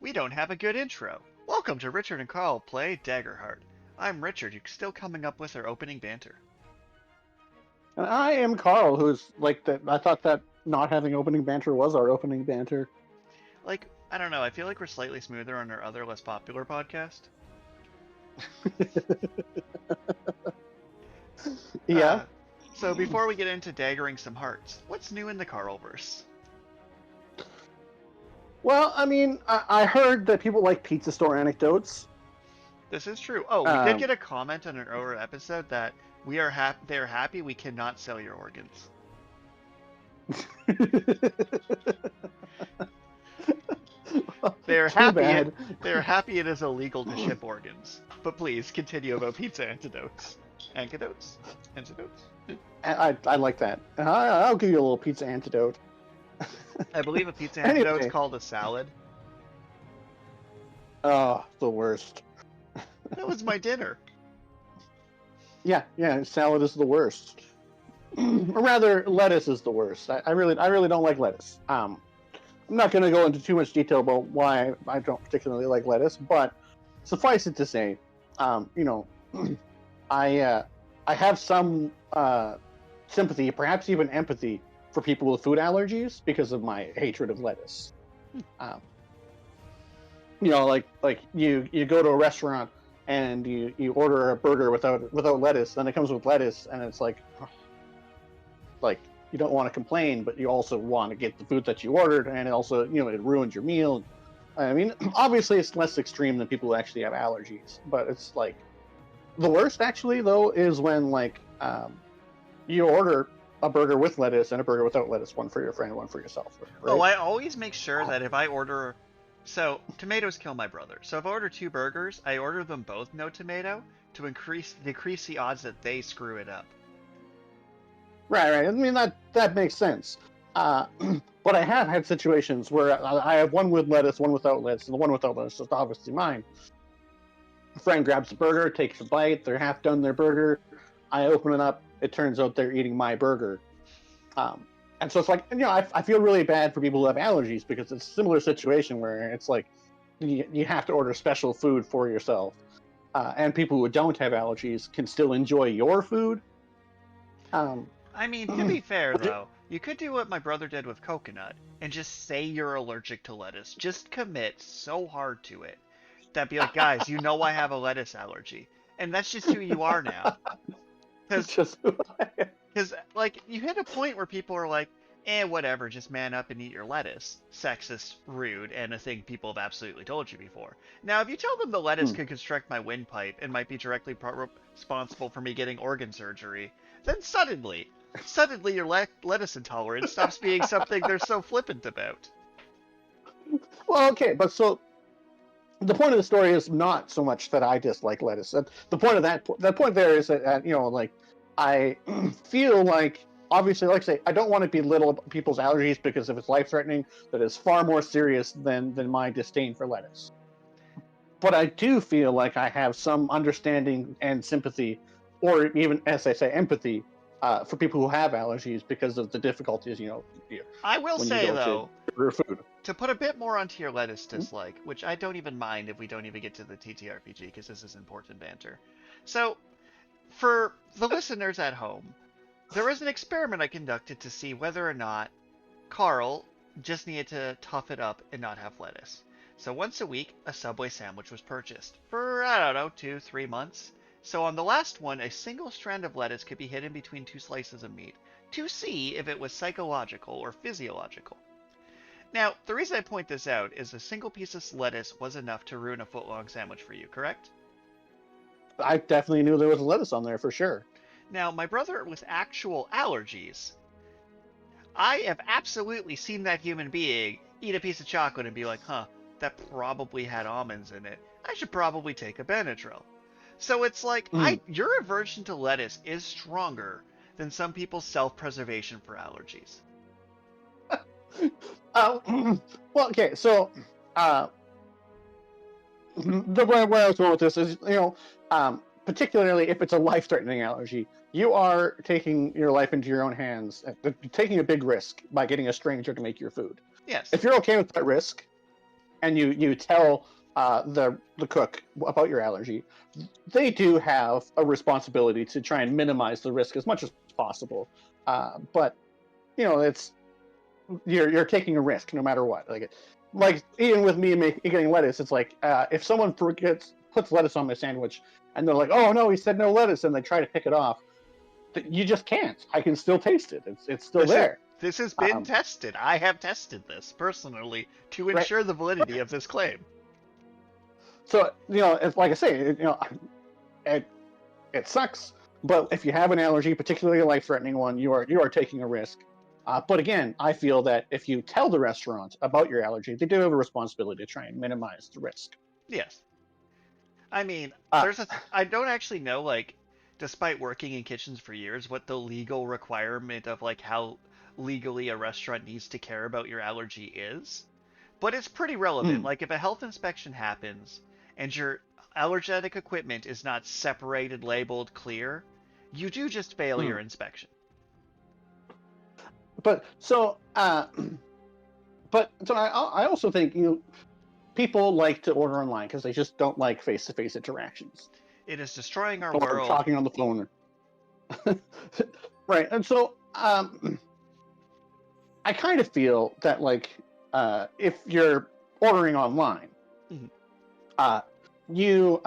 We don't have a good intro. Welcome to Richard and Karl Play Daggerheart. I'm Richard, you're still coming up with our opening banter. And I am Karl, who's like that. I thought that not having opening banter was our opening banter. I don't know, I feel like we're slightly smoother on our other less popular podcast. Yeah. So before we get into daggering some hearts, what's new in the Karlverse? Well, I mean, I heard that people like pizza store anecdotes. This is true. Oh, we did get a comment on an earlier episode that they're happy we cannot sell your organs. They're happy it is illegal to ship organs. But please continue about pizza antidotes. Antidotes? I like that. I'll give you a little pizza antidote. I believe a pizza antidote is called a salad. Oh, the worst. That was my dinner. Yeah, salad is the worst. Or rather, lettuce is the worst. I really don't like lettuce. I'm not going to go into too much detail about why I don't particularly like lettuce, but suffice it to say, I have some sympathy, perhaps even empathy, for people with food allergies because of my hatred of lettuce. Like you go to a restaurant and you order a burger without lettuce, then it comes with lettuce, and it's like you don't want to complain, but you also want to get the food that you ordered, and it also it ruins your meal. I mean, obviously it's less extreme than people who actually have allergies, but it's like the worst actually though is when you order a burger with lettuce and a burger without lettuce, one for your friend, one for yourself. Right? Oh, I always make sure that if I order... So, tomatoes kill my brother. So if I order 2 burgers, I order them both no tomato to decrease the odds that they screw it up. Right. I mean, that makes sense. But I have had situations where I have one with lettuce, one without lettuce, and the one without lettuce is obviously mine. A friend grabs the burger, takes a bite, they're half done their burger. I open it up, it turns out they're eating my burger. And so it's like, I feel really bad for people who have allergies because it's a similar situation where it's like you have to order special food for yourself. And people who don't have allergies can still enjoy your food. I mean, to be fair, though, you could do what my brother did with coconut and just say you're allergic to lettuce. Just commit so hard to it. That'd be like, guys, I have a lettuce allergy. And that's just who you are now. Because, you hit a point where people are like, whatever, just man up and eat your lettuce. Sexist, rude, and a thing people have absolutely told you before. Now, if you tell them the lettuce could constrict my windpipe and might be directly responsible for me getting organ surgery, then suddenly your lettuce intolerance stops being something they're so flippant about. Well, okay, but so the point of the story is not so much that I dislike lettuce. The point of that point there is that I feel like, obviously, like I say, I don't want to belittle people's allergies because if it's life-threatening, that is far more serious than my disdain for lettuce. But I do feel like I have some understanding and sympathy, or even, as I say, empathy, for people who have allergies because of the difficulties, I will say, though, food. To put a bit more onto your lettuce dislike, which I don't even mind if we don't even get to the TTRPG, because this is important banter. So, for the listeners at home, there was an experiment I conducted to see whether or not Karl just needed to tough it up and not have lettuce. So once a week, a Subway sandwich was purchased for, 2-3 months. So on the last one, a single strand of lettuce could be hidden between 2 slices of meat to see if it was psychological or physiological. Now, the reason I point this out is a single piece of lettuce was enough to ruin a foot-long sandwich for you, correct? I definitely knew there was lettuce on there for sure. Now, my brother with actual allergies, I have absolutely seen that human being eat a piece of chocolate and be like, that probably had almonds in it. I should probably take a Benadryl. So it's like, your aversion to lettuce is stronger than some people's self-preservation for allergies. Well, okay, so the way I was going with this is, particularly if it's a life-threatening allergy, you are taking your life into your own hands, taking a big risk by getting a stranger to make your food. Yes. If you're okay with that risk, and you tell the cook about your allergy, they do have a responsibility to try and minimize the risk as much as possible. But it's you're taking a risk no matter what. Like even with me getting lettuce, it's like if someone puts lettuce on my sandwich and they're like, "Oh no, he said no lettuce," and they try to pick it off, you just can't. I can still taste it. It's still there. This has been tested. I have tested this personally to ensure the validity of this claim. So it's like I say, it sucks. But if you have an allergy, particularly a life-threatening one, you are taking a risk. But again, I feel that if you tell the restaurant about your allergy, they do have a responsibility to try and minimize the risk. Yes. I mean, I don't actually know, like, despite working in kitchens for years, what the legal requirement of, like, how legally a restaurant needs to care about your allergy is. But it's pretty relevant. Like, if a health inspection happens and your allergenic equipment is not separated, labeled, clear, you do just fail your inspection. But I also think people like to order online because they just don't like face-to-face interactions. It is destroying our or world. Talking on the phone, right? And so I kind of feel that if you're ordering online, you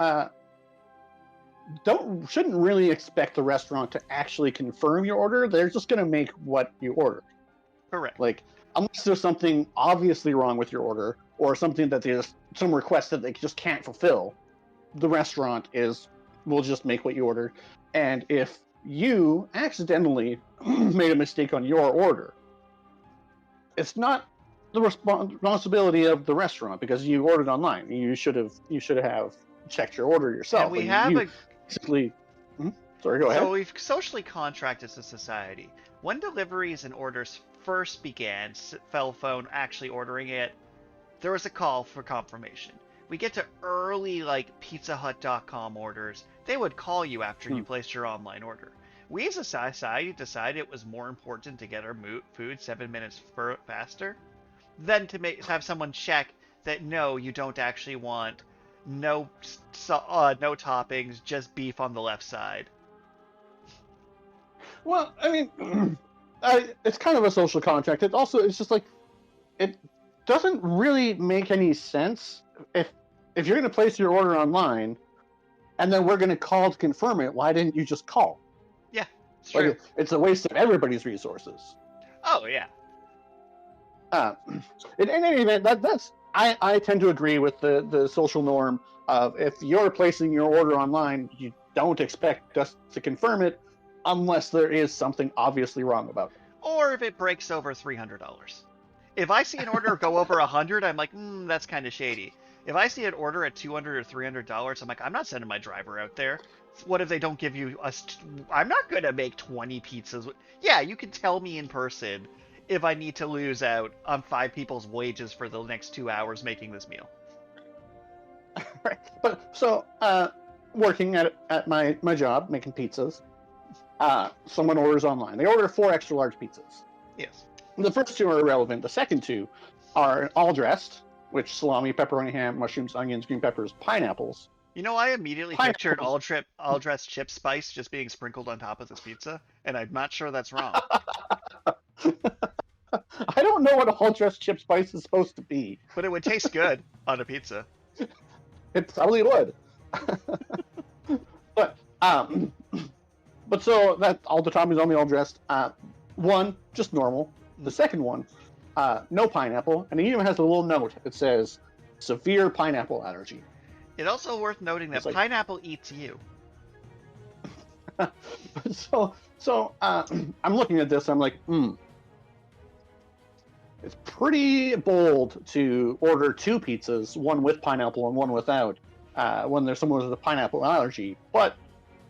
shouldn't really expect the restaurant to actually confirm your order. They're just going to make what you ordered. Correct. Like, unless there's something obviously wrong with your order or something that there's some request that they just can't fulfill, the restaurant will just make what you ordered. And if you accidentally made a mistake on your order, it's not the responsibility of the restaurant because you ordered online. You should have checked your order yourself. And we have Sorry, go ahead. So we've socially contracted as a society. When deliveries and orders first began, cell phone actually ordering it, there was a call for confirmation. We get to early PizzaHut.com orders. They would call you after you placed your online order. We as a society decided it was more important to get our food 7 minutes faster than to have someone check that no, you don't actually want no toppings, just beef on the left side. Well, I mean, it's kind of a social contract. It's just like, it doesn't really make any sense if you're going to place your order online and then we're going to call to confirm it. Why didn't you just call? Yeah, it's true. It's a waste of everybody's resources. Oh yeah. In any event, I tend to agree with the social norm of if you're placing your order online, you don't expect us to confirm it unless there is something obviously wrong about it. Or if it breaks over $300. If I see an order go over $100, I'm like, that's kind of shady. If I see an order at $200 or $300, I'm like, I'm not sending my driver out there. What if they don't give you I'm not going to make 20 pizzas. Yeah, you can tell me in person if I need to lose out on 5 people's wages for the next 2 hours making this meal. Right. But so, working at my job, making pizzas, someone orders online. They order 4 extra large pizzas. Yes. The first 2 are irrelevant. The second 2 are all dressed, which salami, pepperoni, ham, mushrooms, onions, green peppers, pineapples. I immediately pictured all dressed chip spice just being sprinkled on top of this pizza, and I'm not sure that's wrong. I don't know what all dressed chip spice is supposed to be. But it would taste good on a pizza. It probably would. But so that all the toppings on the all dressed. One, just normal. The second one, no pineapple, and it even has a little note. It says severe pineapple allergy. It's also worth noting that pineapple eats you. So I'm looking at this. I'm like, it's pretty bold to order 2 pizzas, one with pineapple and one without, when there's someone with a pineapple allergy. But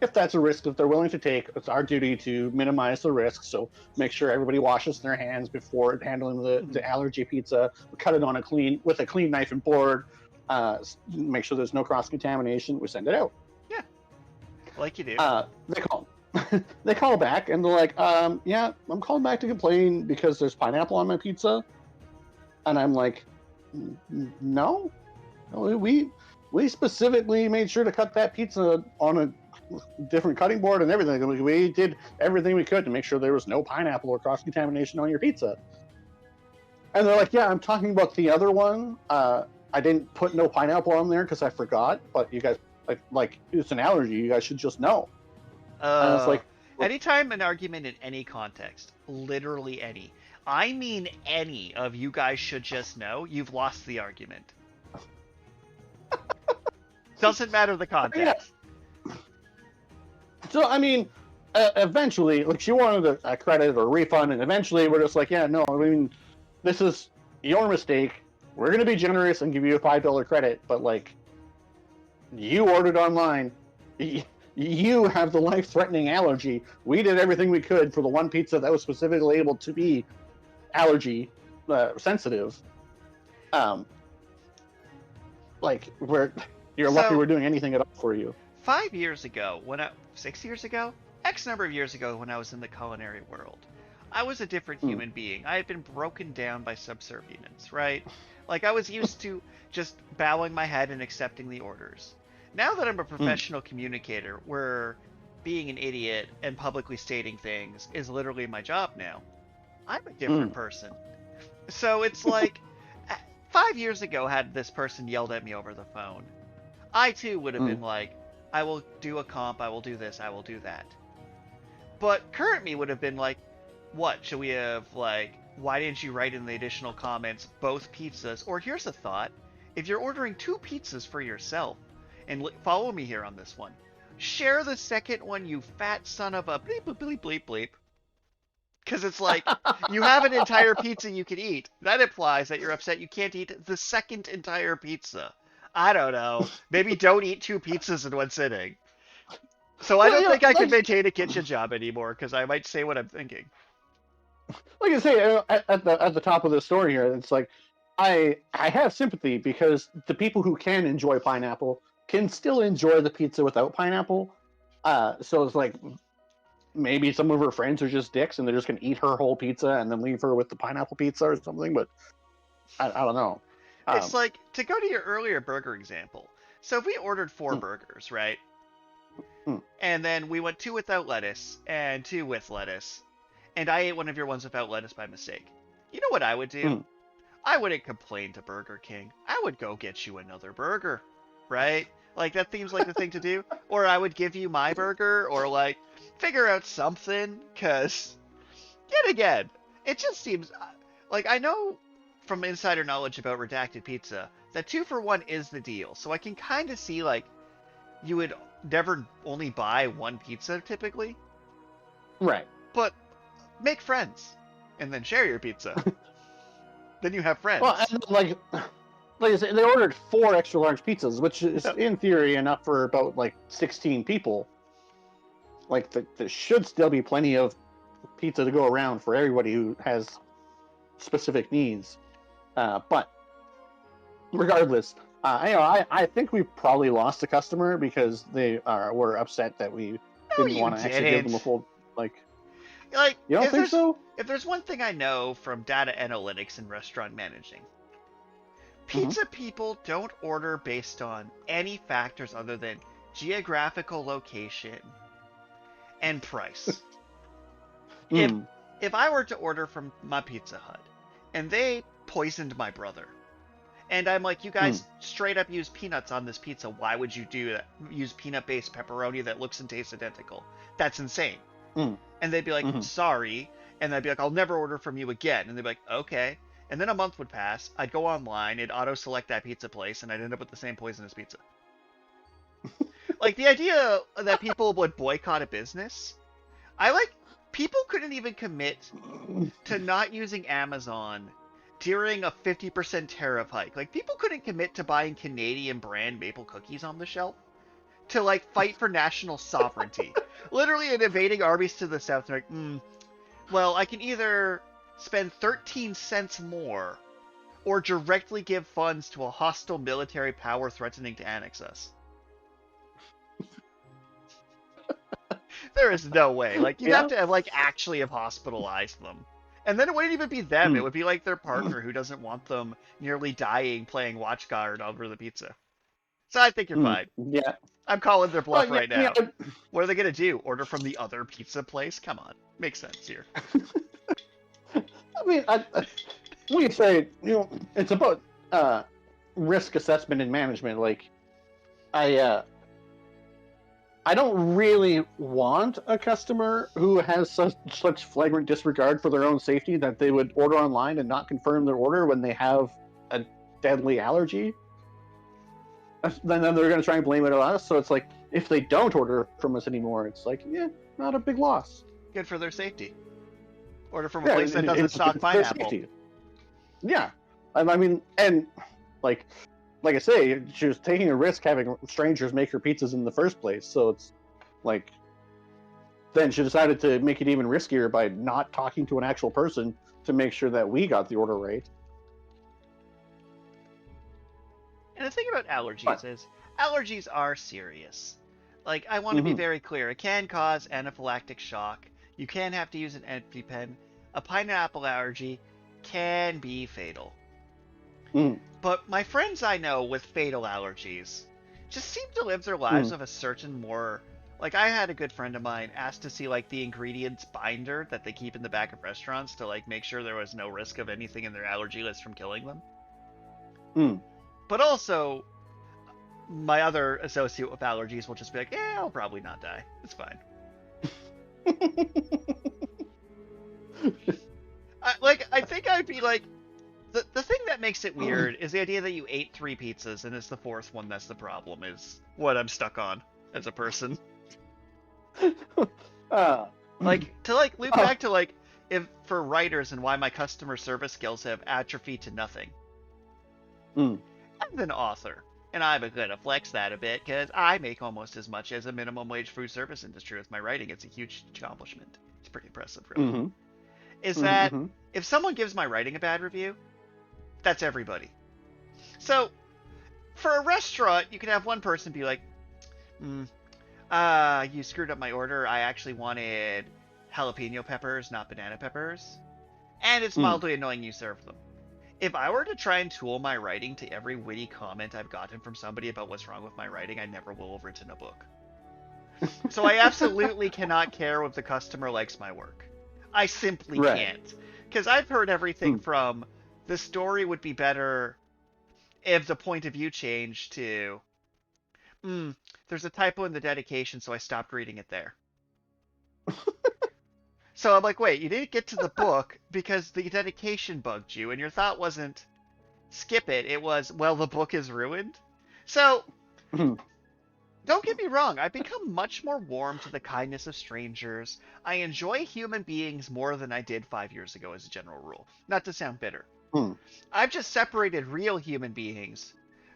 if that's a risk that they're willing to take, it's our duty to minimize the risk. So make sure everybody washes their hands before handling the allergy pizza. We cut it on with a clean knife and board. Make sure there's no cross-contamination. We send it out. Yeah, like you do. They call back and they're like, yeah, I'm calling back to complain because there's pineapple on my pizza. And I'm like, No, we specifically made sure to cut that pizza on a different cutting board and everything. We did everything we could to make sure there was no pineapple or cross contamination on your pizza. And they're like, yeah, I'm talking about the other one. I didn't put no pineapple on there because I forgot, but you guys, like it's an allergy. You guys should just know. And it's like, Anytime an argument in any context, literally any, I mean any of you guys should just know, you've lost the argument. Doesn't matter the context. Yeah. So, I mean, eventually, like, she wanted a credit or a refund, and eventually we're just like, yeah, no, I mean, this is your mistake. We're going to be generous and give you a $5 credit, but, like, you ordered online. You have the life-threatening allergy. We did everything we could for the one pizza that was specifically able to be allergy sensitive. Like, you're lucky we're doing anything at all for you. 5 years ago, 6 years ago, X number of years ago, when I was in the culinary world, I was a different human being. I had been broken down by subservience, right? Like, I was used to just bowing my head and accepting the orders. Now that I'm a professional communicator, where being an idiot and publicly stating things is literally my job now, I'm a different person. So it's like, 5 years ago, had this person yelled at me over the phone, I too would have been like, I will do a comp, I will do this, I will do that. But current me would have been like, what, should we have, like, why didn't you write in the additional comments both pizzas? Or here's a thought, if you're ordering 2 pizzas for yourself, and follow me here on this one, share the second one, you fat son of a bleep bleep bleep bleep bleep. Because it's like, you have an entire pizza you can eat. That implies that you're upset you can't eat the second entire pizza. I don't know. Maybe don't eat 2 pizzas in one sitting. So I don't think I can maintain a kitchen job anymore, because I might say what I'm thinking. Like I say, at the top of the story here, it's like, I have sympathy because the people who can enjoy pineapple can still enjoy the pizza without pineapple. So it's like, maybe some of her friends are just dicks and they're just going to eat her whole pizza and then leave her with the pineapple pizza or something, but I don't know. It's like, to go to your earlier burger example. So if we ordered 4 burgers, right? And then we went 2 without lettuce and 2 with lettuce, and I ate one of your ones without lettuce by mistake. You know what I would do? I wouldn't complain to Burger King. I would go get you another burger, right? Like, that seems like the thing to do. Or I would give you my burger, or, like, figure out something, because, yet again, it just seems, like, I know from insider knowledge about Redacted Pizza that 2 for 1 is the deal. So I can kind of see, like, you would never only buy 1 pizza, typically. Right. But make friends, and then share your pizza. Then you have friends. Well, and like I said, they ordered 4 extra large pizzas, which is in theory enough for about like 16 people. Like, there should still be plenty of pizza to go around for everybody who has specific needs. But regardless, I think we probably lost a customer because they were upset that we didn't want to actually give them a full, like, you don't think so? If there's one thing I know from data analytics and restaurant managing, pizza people don't order based on any factors other than geographical location and price. If I were to order from my Pizza Hut and they poisoned my brother, and I'm like, you guys straight up use peanuts on this pizza, why would you do that? Use peanut-based pepperoni that looks and tastes identical? That's insane. And they'd be like, sorry. And I'd be like, I'll never order from you again. And they'd be like, okay. And then a month would pass. I'd go online, it'd auto-select that pizza place, and I'd end up with the same poisonous pizza. Like, the idea that people would boycott a business, people couldn't even commit to not using Amazon during a 50% tariff hike. Like, people couldn't commit to buying Canadian brand maple cookies on the shelf to, like, fight for national sovereignty. Literally invading armies to the south. Like, well, I can either spend 13 cents more or directly give funds to a hostile military power threatening to annex us. There is no way. Like, you'd have to have, like, actually have hospitalized them And then it wouldn't even be them. It would be like their partner who doesn't want them nearly dying playing watchguard over the pizza. So I think you're fine. Yeah. I'm calling their bluff right Yeah. now. What are they going to do? Order from the other pizza place? Come on. Makes sense here. I mean, when you say, it's about risk assessment and management. Like, I don't really want a customer who has such flagrant disregard for their own safety that they would order online and not confirm their order when they have a deadly allergy. Then they're going to try and blame it on us. So it's like, if they don't order from us anymore, it's like, yeah, not a big loss. Good for their safety. Order from a place that doesn't stock pineapple. Yeah. I mean, and like I say, she was taking a risk having strangers make her pizzas in the first place. So it's like, then she decided to make it even riskier by not talking to an actual person to make sure that we got the order right. And the thing about allergies is, allergies are serious. Like, I want to be very clear. It can cause anaphylactic shock. You can have to use an EpiPen. A pineapple allergy can be fatal. But my friends I know with fatal allergies just seem to live their lives of a certain more... Like, I had a good friend of mine asked to see, like, the ingredients binder that they keep in the back of restaurants to, like, make sure there was no risk of anything in their allergy list from killing them. But also, my other associate with allergies will just be like, yeah, I'll probably not die. It's fine. I think I'd be like, the thing that makes it weird is the idea that you ate 3 pizzas and it's the 4th one that's the problem is what I'm stuck on as a person. Like, to like loop back to like, if for writers and why my customer service skills have atrophied to nothing. I'm an author, and I'm going to flex that a bit because I make almost as much as a minimum wage food service industry with my writing. It's a huge accomplishment. It's pretty impressive, really. Is that if someone gives my writing a bad review, that's everybody. So, for a restaurant, you can have one person be like, you screwed up my order. I actually wanted jalapeno peppers, not banana peppers. And it's mildly annoying you served them. If I were to try and tool my writing to every witty comment I've gotten from somebody about what's wrong with my writing, I never will have written a book. So I absolutely cannot care if the customer likes my work. I simply can't. Because I've heard everything from, the story would be better if the point of view changed to, there's a typo in the dedication, so I stopped reading it there. So I'm like, wait, you didn't get to the book because the dedication bugged you, and your thought wasn't, skip it, it was, well, the book is ruined? So, don't get me wrong, I've become much more warm to the kindness of strangers. I enjoy human beings more than I did 5 years ago as a general rule. Not to sound bitter. I've just separated real human beings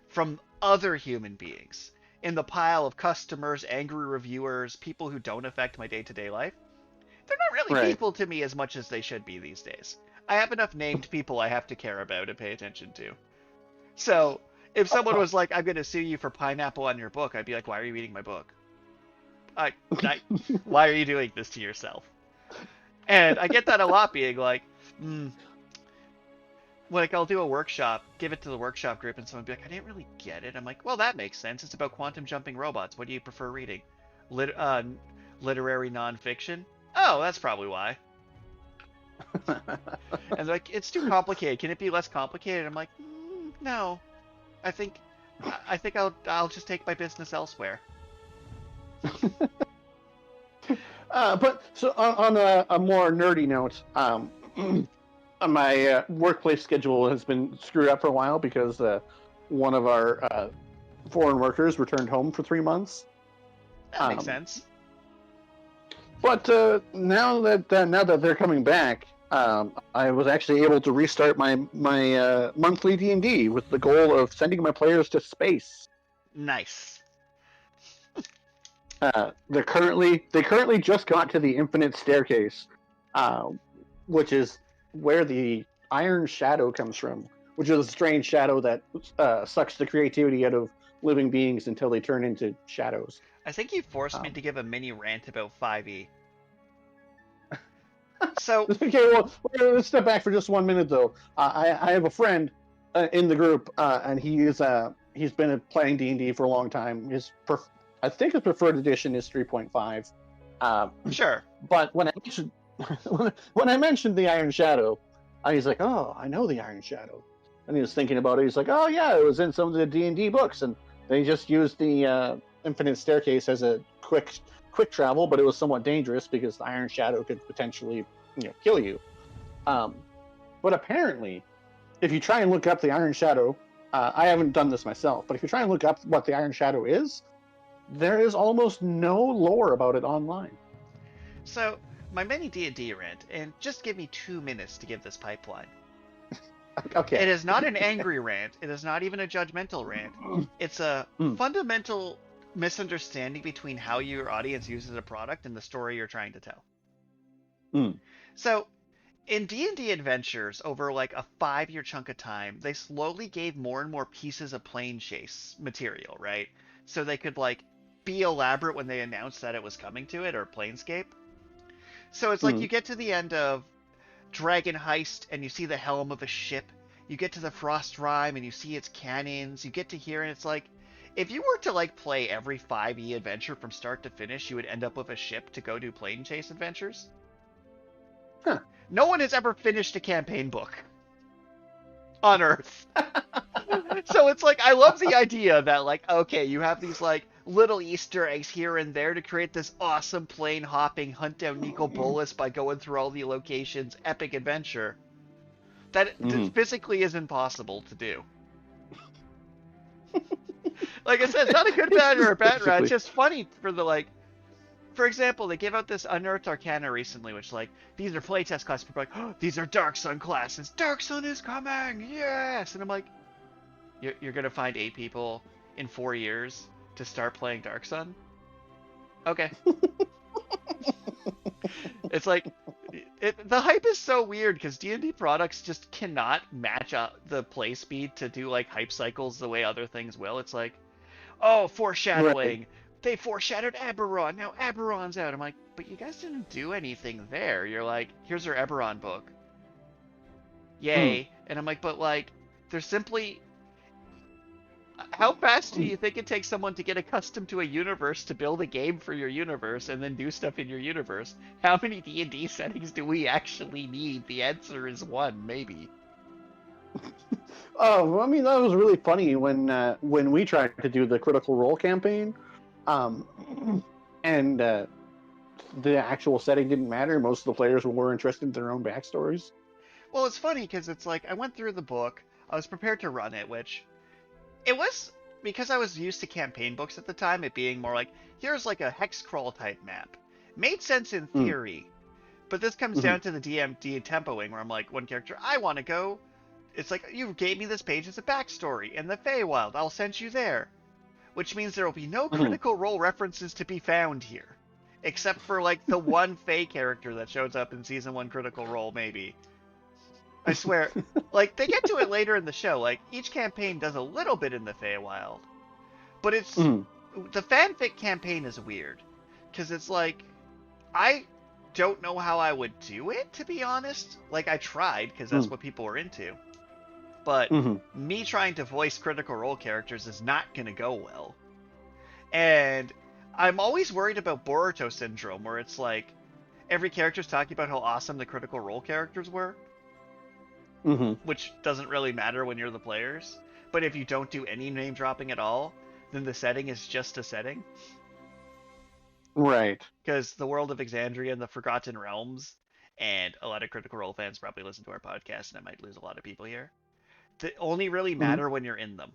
from other human beings in the pile of customers, angry reviewers, people who don't affect my day-to-day life. They're not really people to me as much as they should be these days. I have enough named people I have to care about and pay attention to. So, if someone was like, I'm going to sue you for pineapple on your book, I'd be like, why are you reading my book? Why are you doing this to yourself? And I get that a lot, being like, like, I'll do a workshop, give it to the workshop group, and someone be like, I didn't really get it. I'm like, well, that makes sense. It's about quantum jumping robots. What do you prefer reading? Literary nonfiction? Oh, that's probably why. And like, it's too complicated. Can it be less complicated? I'm like, no. I think I'll just take my business elsewhere. But so on a more nerdy note, my workplace schedule has been screwed up for a while because one of our foreign workers returned home for 3 months. That makes sense. But now that they're coming back, I was actually able to restart my monthly D&D with the goal of sending my players to space. Nice. They currently just got to the Infinite Staircase, which is where the Iron Shadow comes from, which is a strange shadow that sucks the creativity out of living beings until they turn into shadows. I think you forced me to give a mini rant about 5e. So Okay, well, let's step back for just 1 minute though. I have a friend in the group, and he's been playing D&D for a long time. I think his preferred edition is 3.5. Uh, sure. but when I mentioned when I mentioned the Iron Shadow, he's like, "Oh, I know the Iron Shadow," and he was thinking about it. He's like, "Oh yeah, it was in some of the D&D books, and they just used the Infinite Staircase as a quick travel, but it was somewhat dangerous because the Iron Shadow could potentially, kill you." Um, but apparently, if you try and look up the Iron Shadow, I haven't done this myself, but if you try and look up what the Iron Shadow is, there is almost no lore about it online. So my mini D&D rant, and just give me 2 minutes to give this pipeline. Okay. It is not an angry rant. It is not even a judgmental rant. It's a fundamental misunderstanding between how your audience uses a product and the story you're trying to tell. So, in D&D adventures, over like a 5-year chunk of time, they slowly gave more and more pieces of plane chase material, right? So they could like be elaborate when they announced that it was coming to it, or Planescape. So it's like you get to the end of Dragon Heist and you see the helm of a ship. You get to the Frost Rime and you see its cannons. You get to here and it's like, if you were to like play every 5e adventure from start to finish, you would end up with a ship to go do plane chase adventures. Huh. No one has ever finished a campaign book on Earth. So it's like, I love the idea that like, okay, you have these like little Easter eggs here and there to create this awesome plane hopping hunt down Nico Bolas by going through all the locations epic adventure that physically is impossible to do. Like I said, it's not a good bad or a bad rat. It's just funny for the like. For example, they gave out this Unearthed Arcana recently, which like these are playtest classes. People are like, oh, these are Dark Sun classes. Dark Sun is coming, yes! And I'm like, you're gonna find 8 people in 4 years to start playing Dark Sun? Okay. It's like, the hype is so weird because D&D products just cannot match up the play speed to do like hype cycles the way other things will. It's like, oh, foreshadowing. Right. They foreshadowed Eberron. Now Eberron's out. I'm like, but you guys didn't do anything there. You're like, here's our Eberron book. Yay. And I'm like, but like, there's simply... How fast do you think it takes someone to get accustomed to a universe to build a game for your universe and then do stuff in your universe? How many D&D settings do we actually need? The answer is 1, maybe. Oh, I mean, that was really funny when we tried to do the Critical Role campaign, and the actual setting didn't matter. Most of the players were more interested in their own backstories. Well, it's funny because it's like I went through the book, I was prepared to run it, which it was because I was used to campaign books at the time, it being more like, here's like a hex crawl type map. Made sense in theory, but this comes down to the DMD tempoing where I'm like, one character, I want to go. It's like, you gave me this page as a backstory in the Feywild. I'll send you there. Which means there will be no Critical Role references to be found here. Except for, like, the one Fey character that shows up in Season 1 Critical Role, maybe. I swear. Like, they get to it later in the show. Like, each campaign does a little bit in the Feywild. But it's... The fanfic campaign is weird. Because it's like... I don't know how I would do it, to be honest. Like, I tried, because that's what people were into. But me trying to voice Critical Role characters is not going to go well. And I'm always worried about Boruto syndrome, where it's like, every character's talking about how awesome the Critical Role characters were. Which doesn't really matter when you're the players. But if you don't do any name dropping at all, then the setting is just a setting. Right. Because the world of Exandria and the Forgotten Realms, and a lot of Critical Role fans probably listen to our podcast, and I might lose a lot of people here. They only really matter when you're in them.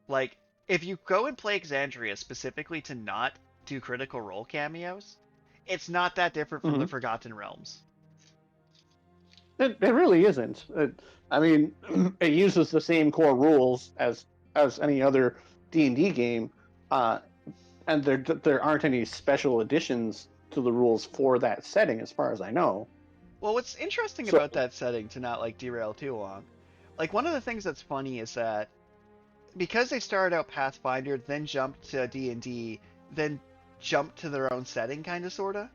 Like, if you go and play Exandria specifically to not do Critical Role cameos, it's not that different from the Forgotten Realms. It really isn't. I mean, it uses the same core rules as any other D&D game, and there aren't any special additions to the rules for that setting, as far as I know. Well, what's interesting about that setting, to not like derail too long, like one of the things that's funny is that because they started out Pathfinder, then jumped to D&D, then jumped to their own setting, kind of, sort of.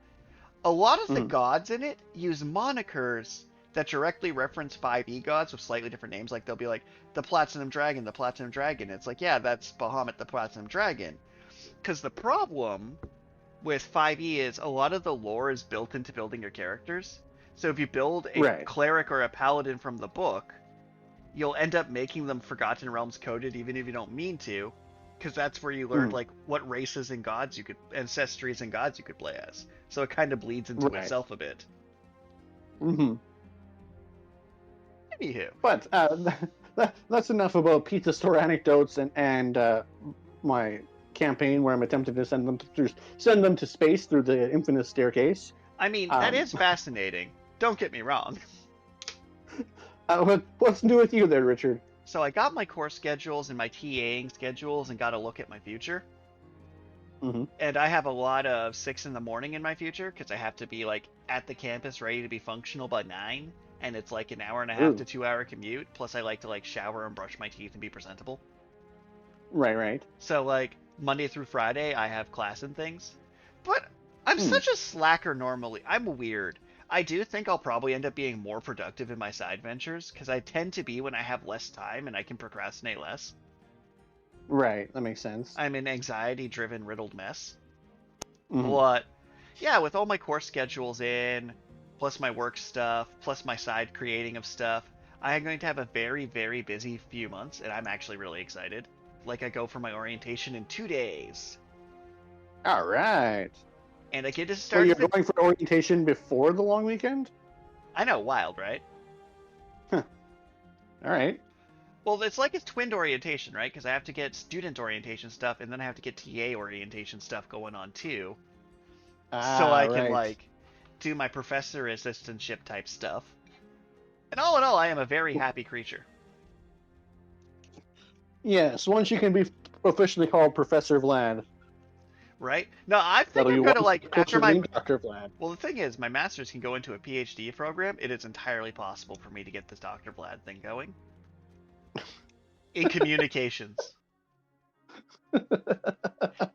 A lot of the Mm. gods in it use monikers that directly reference 5e gods with slightly different names. Like they'll be like the Platinum Dragon, the Platinum Dragon. It's like, yeah, that's Bahamut the Platinum Dragon. Because the problem with 5e is a lot of the lore is built into building your characters. So if you build a Right. cleric or a paladin from the book, you'll end up making them Forgotten Realms coded even if you don't mean to, because that's where you learned Mm. like what races and gods you could, ancestries and gods you could play as. So it kind of bleeds into Right. itself a bit. Mm-hmm. Anywho, But that's enough about pizza store anecdotes and my campaign where I'm attempting to send them to space through the infinite staircase. I mean that is fascinating. Don't get me wrong. What's new with you there, Richard? So I got my course schedules and my TAing schedules and got a look at my future. Mm-hmm. And I have a lot of 6 in the morning in my future because I have to be like at the campus ready to be functional by 9, and it's like an hour and a half Ooh. to 2 hour commute. Plus I like to like shower and brush my teeth and be presentable. Right. So like Monday through Friday I have class and things. But I'm such a slacker normally. I'm weird. I do think I'll probably end up being more productive in my side ventures because I tend to be when I have less time and I can procrastinate less. Right, that makes sense. I'm an anxiety-driven, riddled mess. Mm-hmm. But yeah, with all my course schedules in, plus my work stuff, plus my side creating of stuff, I am going to have a very, very busy few months, and I'm actually really excited. Like I go for my orientation in 2 days, All right. and I get to So start. you're going for orientation before the long weekend? I know, wild, right? All right. Well, it's like it's twinned orientation, right? Because I have to get student orientation stuff, and then I have to get TA orientation stuff going on too. So I can like do my professor assistantship type stuff. And all in all, I am a very happy creature. Yes, once you can be officially called Professor Vlad. Right? No, I think I'm gonna like after my Dr. Vlad. Well, the thing is, my master's can go into a PhD program. It is entirely possible for me to get this Dr. Vlad thing going. In communications.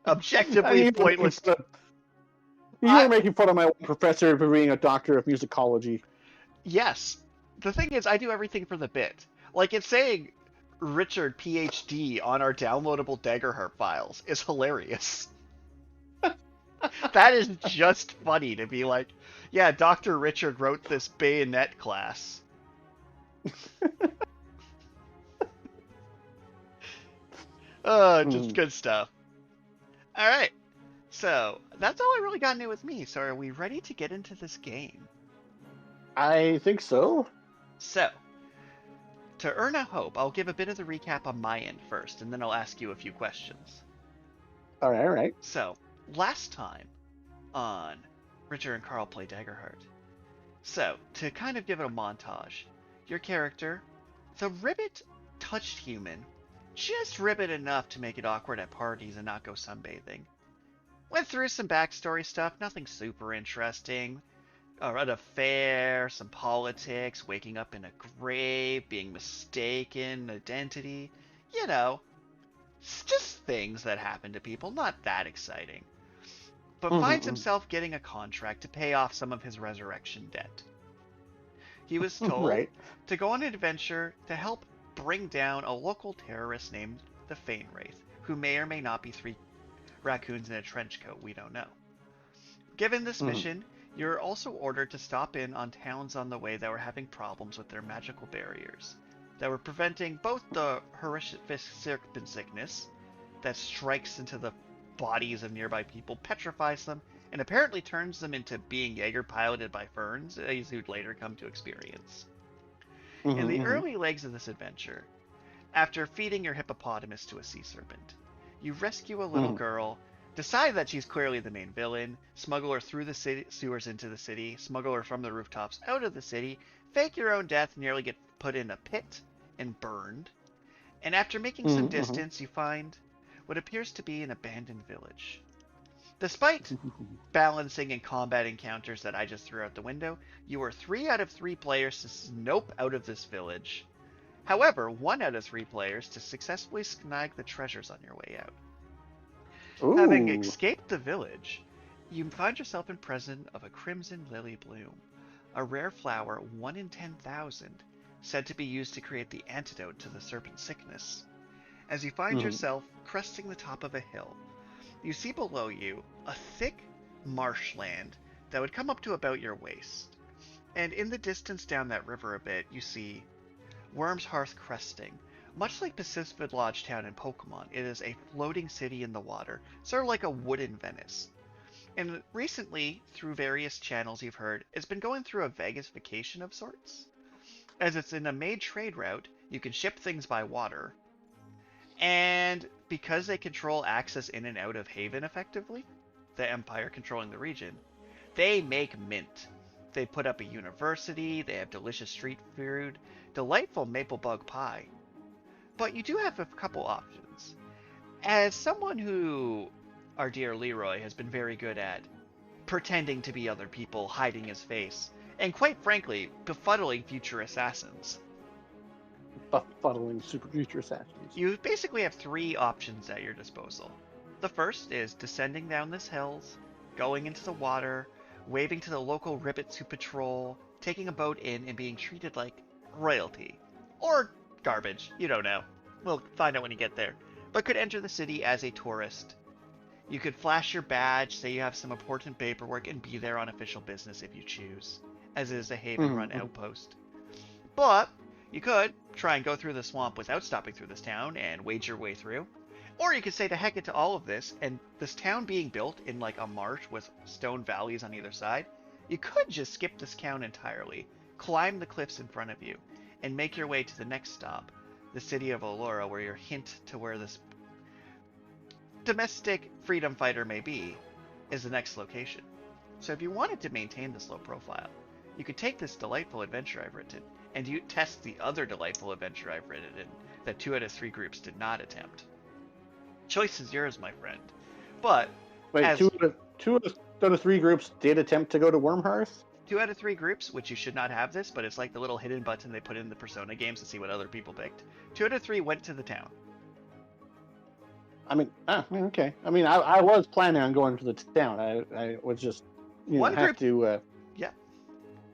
Objectively pointless. You were making fun of my professor for being a doctor of musicology. Yes. The thing is, I do everything for the bit. Like, it's saying Richard PhD on our downloadable Daggerheart files is hilarious. That is just funny to be like, yeah, Dr. Richard wrote this bayonet class. Just good stuff. All right. So, that's all I really got new with me. So, are we ready to get into this game? I think so. So, to earn a hope, I'll give a bit of the recap on my end first, and then I'll ask you a few questions. All right. So, last time on Richard and Karl Play Daggerheart. So, to kind of give it a montage, your character, the ribbit touched human, just ribbit enough to make it awkward at parties and not go sunbathing. Went through some backstory stuff, nothing super interesting. An affair, some politics, waking up in a grave, being mistaken, identity. You know, just things that happen to people, not that exciting. But finds himself getting a contract to pay off some of his resurrection debt. He was told to go on an adventure to help bring down a local terrorist named the Wraith, who may or may not be 3 raccoons in a trench coat, we don't know. Given this mission, you're also ordered to stop in on towns on the way that were having problems with their magical barriers, that were preventing both the horrific serpent sickness that strikes into the bodies of nearby people, petrifies them, and apparently turns them into being Jaeger piloted by ferns, as you'd later come to experience. In the early legs of this adventure, after feeding your hippopotamus to a sea serpent, you rescue a little girl, decide that she's clearly the main villain, smuggle her through the sewers into the city, smuggle her from the rooftops out of the city, fake your own death, nearly get put in a pit and burned, and after making some distance, you find what appears to be an abandoned village. Despite balancing and combat encounters that I just threw out the window, you are 3 out of 3 players to snope out of this village. However, 1 out of 3 players to successfully snag the treasures on your way out. Ooh. Having escaped the village, You find yourself in presence of a crimson lily bloom, a rare flower 1 in 10,000, said to be used to create the antidote to the serpent sickness. As you find Mhm. yourself cresting the top of a hill, you see below you a thick marshland that would come up to about your waist. And in the distance down that river a bit, you see Wyrmhearth Crossing. Much like Pacific Lodge Town in Pokemon, it is a floating city in the water, sort of like a wooden Venice. And recently, through various channels you've heard, it's been going through a Vegas-fication of sorts. As it's in a made trade route, you can ship things by water, and because they control access in and out of Haven effectively, the Empire controlling the region, they make mint. They put up a university, they have delicious street food, delightful maple bug pie. But you do have a couple options. As someone who, our dear Leroy, has been very good at pretending to be other people, hiding his face, and quite frankly, befuddling future assassins, Befuddling super future assassins. you basically have three options at your disposal. The first is descending down this hills, going into the water, waving to the local ribbits who patrol, taking a boat in, and being treated like royalty. Or garbage, you don't know. We'll find out when you get there. But could enter the city as a tourist. You could flash your badge, say you have some important paperwork, and be there on official business if you choose, as it is a Haven-run Mhm. outpost. But you could try and go through the swamp without stopping through this town and wade your way through. Or you could say to heck it to all of this, and this town being built in like a marsh with stone valleys on either side, you could just skip this town entirely, climb the cliffs in front of you, and make your way to the next stop, the city of Allura, where your hint to where this domestic freedom fighter may be is the next location. So if you wanted to maintain this low profile, you could take this delightful adventure I've written and you test the other delightful adventure I've written that 2 out of 3 groups did not attempt. Choice is yours, my friend. But Wait, as two out of three groups did attempt to go to Wyrmhearth? 2 out of 3 groups, which you should not have this, but it's like the little hidden button they put in the Persona games to see what other people picked. 2 out of 3 went to the town. I mean, okay. I mean, I was planning on going to the town. I was just, One have group, to. yeah.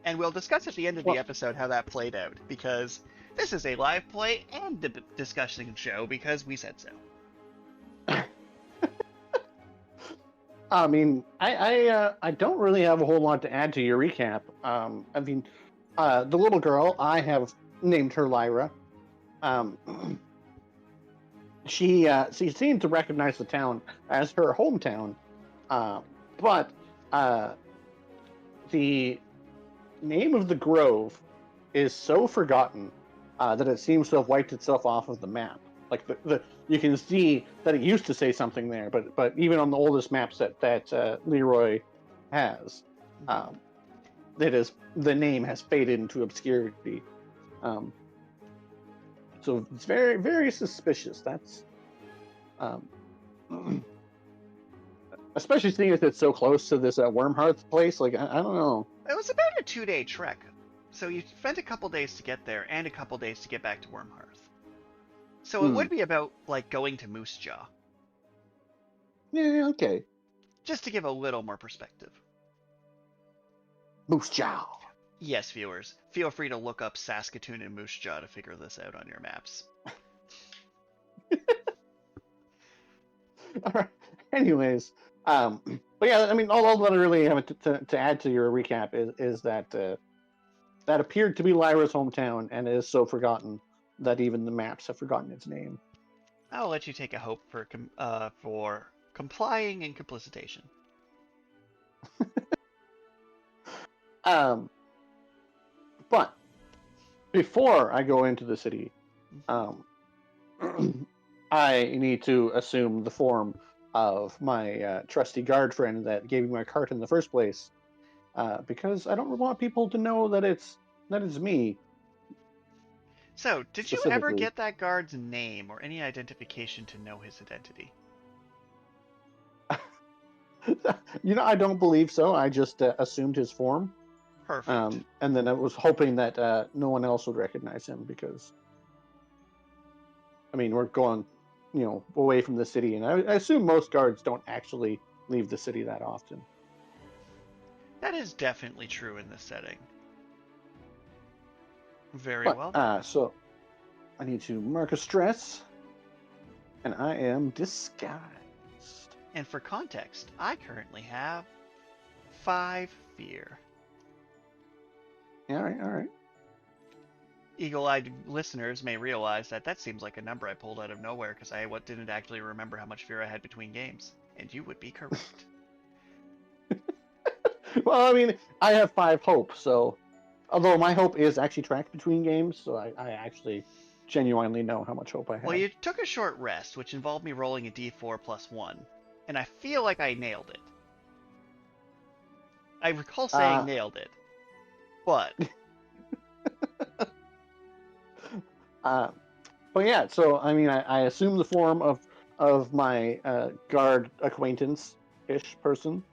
And we'll discuss at the end of the episode how that played out, because this is a live play and discussion show because we said so. I mean, I don't really have a whole lot to add to your recap. I mean, the little girl, I have named her Lyra. She seemed to recognize the town as her hometown, but the name of the grove is so forgotten that it seems to have wiped itself off of the map. Like you can see that it used to say something there, but even on the oldest maps that Leroy has, the name has faded into obscurity. So it's very, very suspicious. That's especially seeing as it's so close to this Wyrmhearth place. Like I don't know. It was about a 2-day trek, so you spent a couple days to get there and a couple days to get back to Wyrmhearth. So it would be about like going to Moose Jaw. Yeah, okay. Just to give a little more perspective. Moose Jaw. Yes, viewers, feel free to look up Saskatoon and Moose Jaw to figure this out on your maps. All right. Anyways, but yeah, I mean, all that I really have to add to your recap is that that appeared to be Lyra's hometown and is so forgotten that even the maps have forgotten its name. I'll let you take a hope for complying and complicitation. But before I go into the city, I need to assume the form of my trusty guard friend that gave me my cart in the first place, because I don't want people to know that it's me. So, did you ever get that guard's name or any identification to know his identity? I don't believe so. I just assumed his form. Perfect. And then I was hoping that no one else would recognize him because, I mean, we're going, away from the city, and I assume most guards don't actually leave the city that often. That is definitely true in this setting. Very But well then. so I need to mark a stress, and I am disguised. And for context, I currently have 5 fear. All right, all right. Eagle-eyed listeners may realize that that seems like a number I pulled out of nowhere because I didn't actually remember how much fear I had between games. And you would be correct. Well, I mean, I have 5 hope, so although my hope is actually tracked between games, so I actually genuinely know how much hope I have. Well, you took a short rest, which involved me rolling a d4 plus 1, and I feel like I nailed it. I recall saying nailed it, but... But yeah, so I mean, I assume the form of my guard acquaintance-ish person.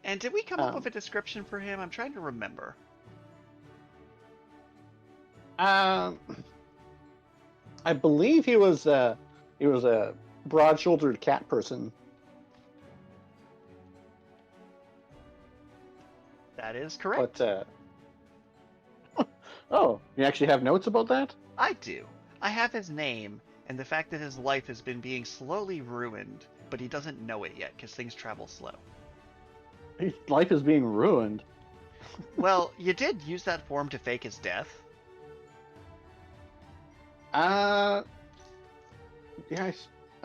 And did we come up with a description for him? I'm trying to remember. I believe he was a broad-shouldered cat person. That is correct. But oh, you actually have notes about that? I do. I have his name and the fact that his life has been being slowly ruined, but he doesn't know it yet because things travel slow. His life is being ruined. Well, you did use that form to fake his death. Yeah, I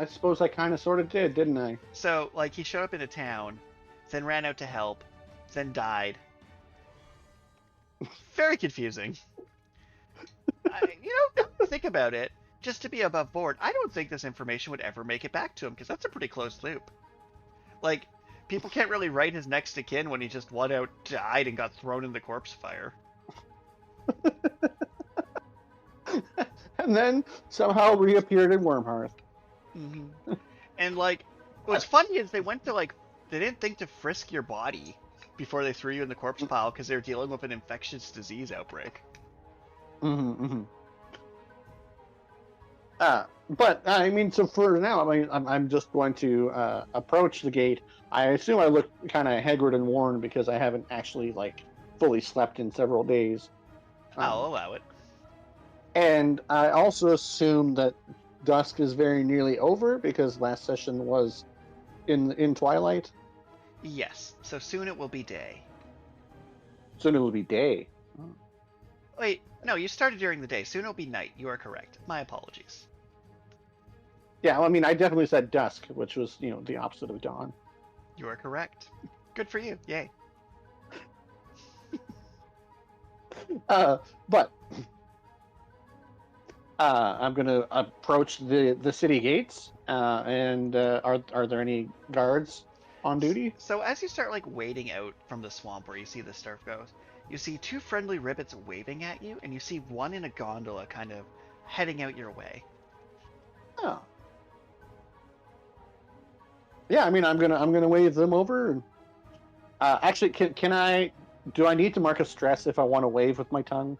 suppose I kind of sort of did, didn't I? So, like, he showed up in a town, then ran out to help, then died. Very confusing. Think about it. Just to be above board, I don't think this information would ever make it back to him, because that's a pretty closed loop. Like, people can't really write his next of kin when he just one out died and got thrown in the corpse fire. And then somehow reappeared in Wyrmhearth. Mm-hmm. And, like, what's funny is they didn't think to frisk your body before they threw you in the corpse pile because they were dealing with an infectious disease outbreak. Mm-hmm, mm-hmm. But I mean, so for now, I mean, I'm just going to approach the gate. I assume I look kind of haggard and worn because I haven't actually like fully slept in several days. I'll allow it. And I also assume that dusk is very nearly over because last session was in twilight. Yes, so soon it will be day. Soon it will be day. Wait, no, you started during the day. Soon it'll be night. You are correct. My apologies. Yeah, well, I mean, I definitely said dusk, which was, the opposite of dawn. You are correct. Good for you. Yay. But I'm going to approach the city gates, and are there any guards on duty? So as you start like wading out from the swamp where you see the surf goes, you see 2 friendly ribbits waving at you, and you see one in a gondola kind of heading out your way. Oh. Yeah, I mean, I'm gonna wave them over. And, actually, do I need to mark a stress if I want to wave with my tongue?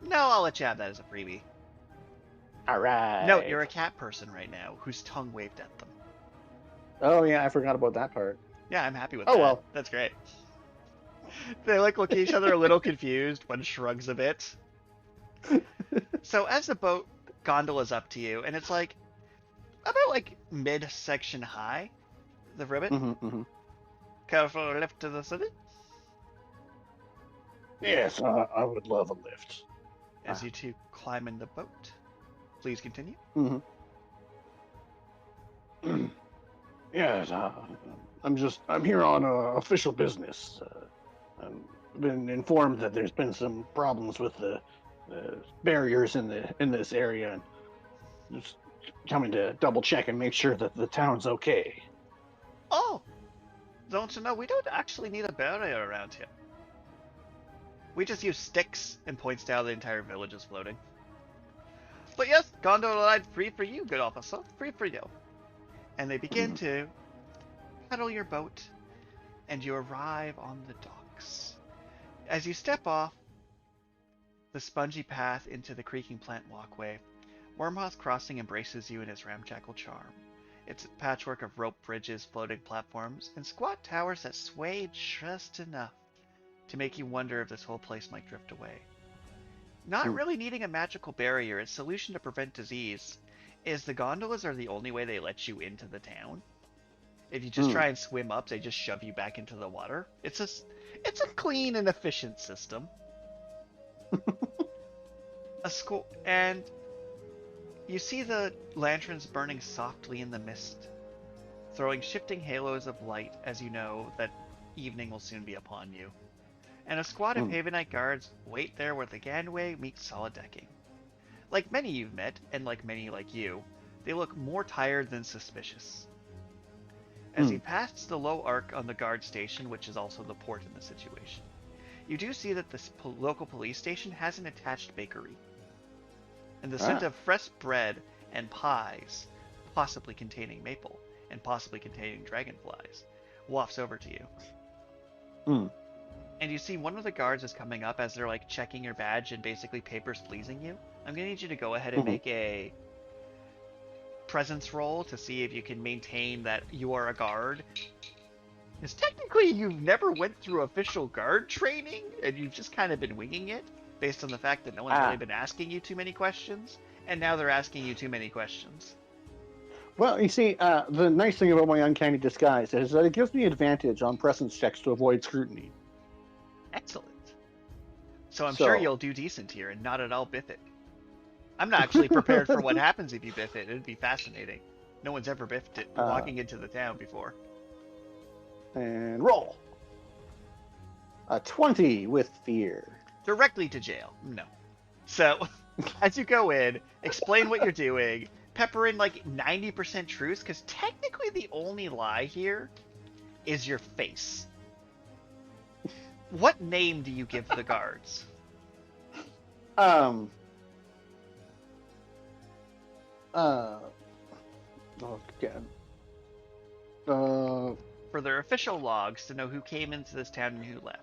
No, I'll let you have that as a freebie. All right. Note, you're a cat person right now whose tongue waved at them. Oh yeah, I forgot about that part. Yeah, I'm happy with that. Oh well. That's great. They like look at each other a little confused. One shrugs a bit. So as the boat gondola's up to you, and it's like about like mid-section high, the ribbit. Mm-hmm, mm-hmm. Care for a lift to the city? Yes, I would love a lift. As you 2 climb in the boat. Please continue. Mm-hmm. Yes, I'm here on official business. I've been informed that there's been some problems with the barriers in this area, and just coming to double check and make sure that the town's okay. Oh, don't you know, we don't actually need a barrier around here. We just use sticks, and points down the entire village is floating. But yes, gondola ride free for you, good officer. Free for you. And they begin to paddle your boat, and you arrive on the docks. As you step off the spongy path into the creaking plant walkway, Wyrmhearth Crossing embraces you in its ramshackle charm. It's a patchwork of rope bridges, floating platforms, and squat towers that sway just enough to make you wonder if this whole place might drift away. Not really needing a magical barrier, its solution to prevent disease is the gondolas are the only way they let you into the town. If you just try and swim up, they just shove you back into the water. It's a clean and efficient system. And you see the lanterns burning softly in the mist, throwing shifting halos of light as you know that evening will soon be upon you. And a squad of Havenite guards wait there where the gangway meets solid decking. Like many you've met, and like many like you, they look more tired than suspicious. As you pass the low arc on the guard station, which is also the port in the situation, you do see that the local police station has an attached bakery. And the scent of fresh bread and pies, possibly containing maple, and possibly containing dragonflies, wafts over to you. And you see one of the guards is coming up as they're like checking your badge and basically papers pleasing you. I'm going to need you to go ahead and make a presence roll to see if you can maintain that you are a guard. Because technically you've never went through official guard training and you've just kind of been winging it based on the fact that no one's really been asking you too many questions. And now they're asking you too many questions. Well, you see, the nice thing about my uncanny disguise is that it gives me advantage on presence checks to avoid scrutiny. Excellent. So I'm sure you'll do decent here and not at all biff it. I'm not actually prepared for what happens if you biff it. It'd be fascinating. No one's ever biffed it walking into the town before. And roll. A 20 with fear. Directly to jail. No. So, as you go in, explain what you're doing, pepper in like 90% truth, because technically the only lie here is your face. What name do you give the guards? For their official logs to know who came into this town and who left.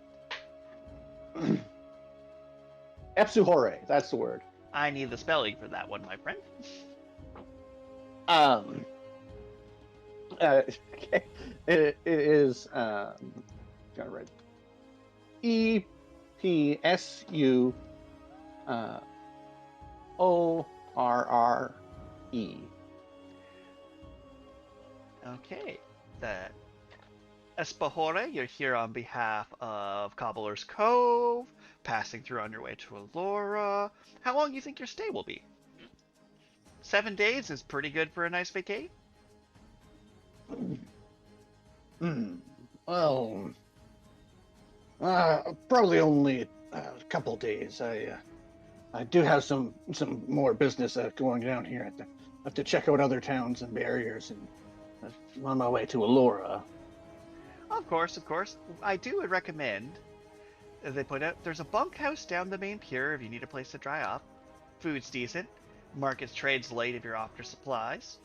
Epsuhore, that's the word. I need the spelling for that one, my friend. It is got it right. EPSU ORRE. Okay. The Espahore, you're here on behalf of Cobbler's Cove, passing through on your way to Allura. How long do you think your stay will be? 7 days is pretty good for a nice vacay. Well, probably only a couple days. I do have some more business going down here. I have to check out other towns and barriers, and I'm on my way to Allura. Of course. I do recommend they put out. There's a bunkhouse down the main pier if you need a place to dry off. Food's decent. Markets trades late if you're after supplies.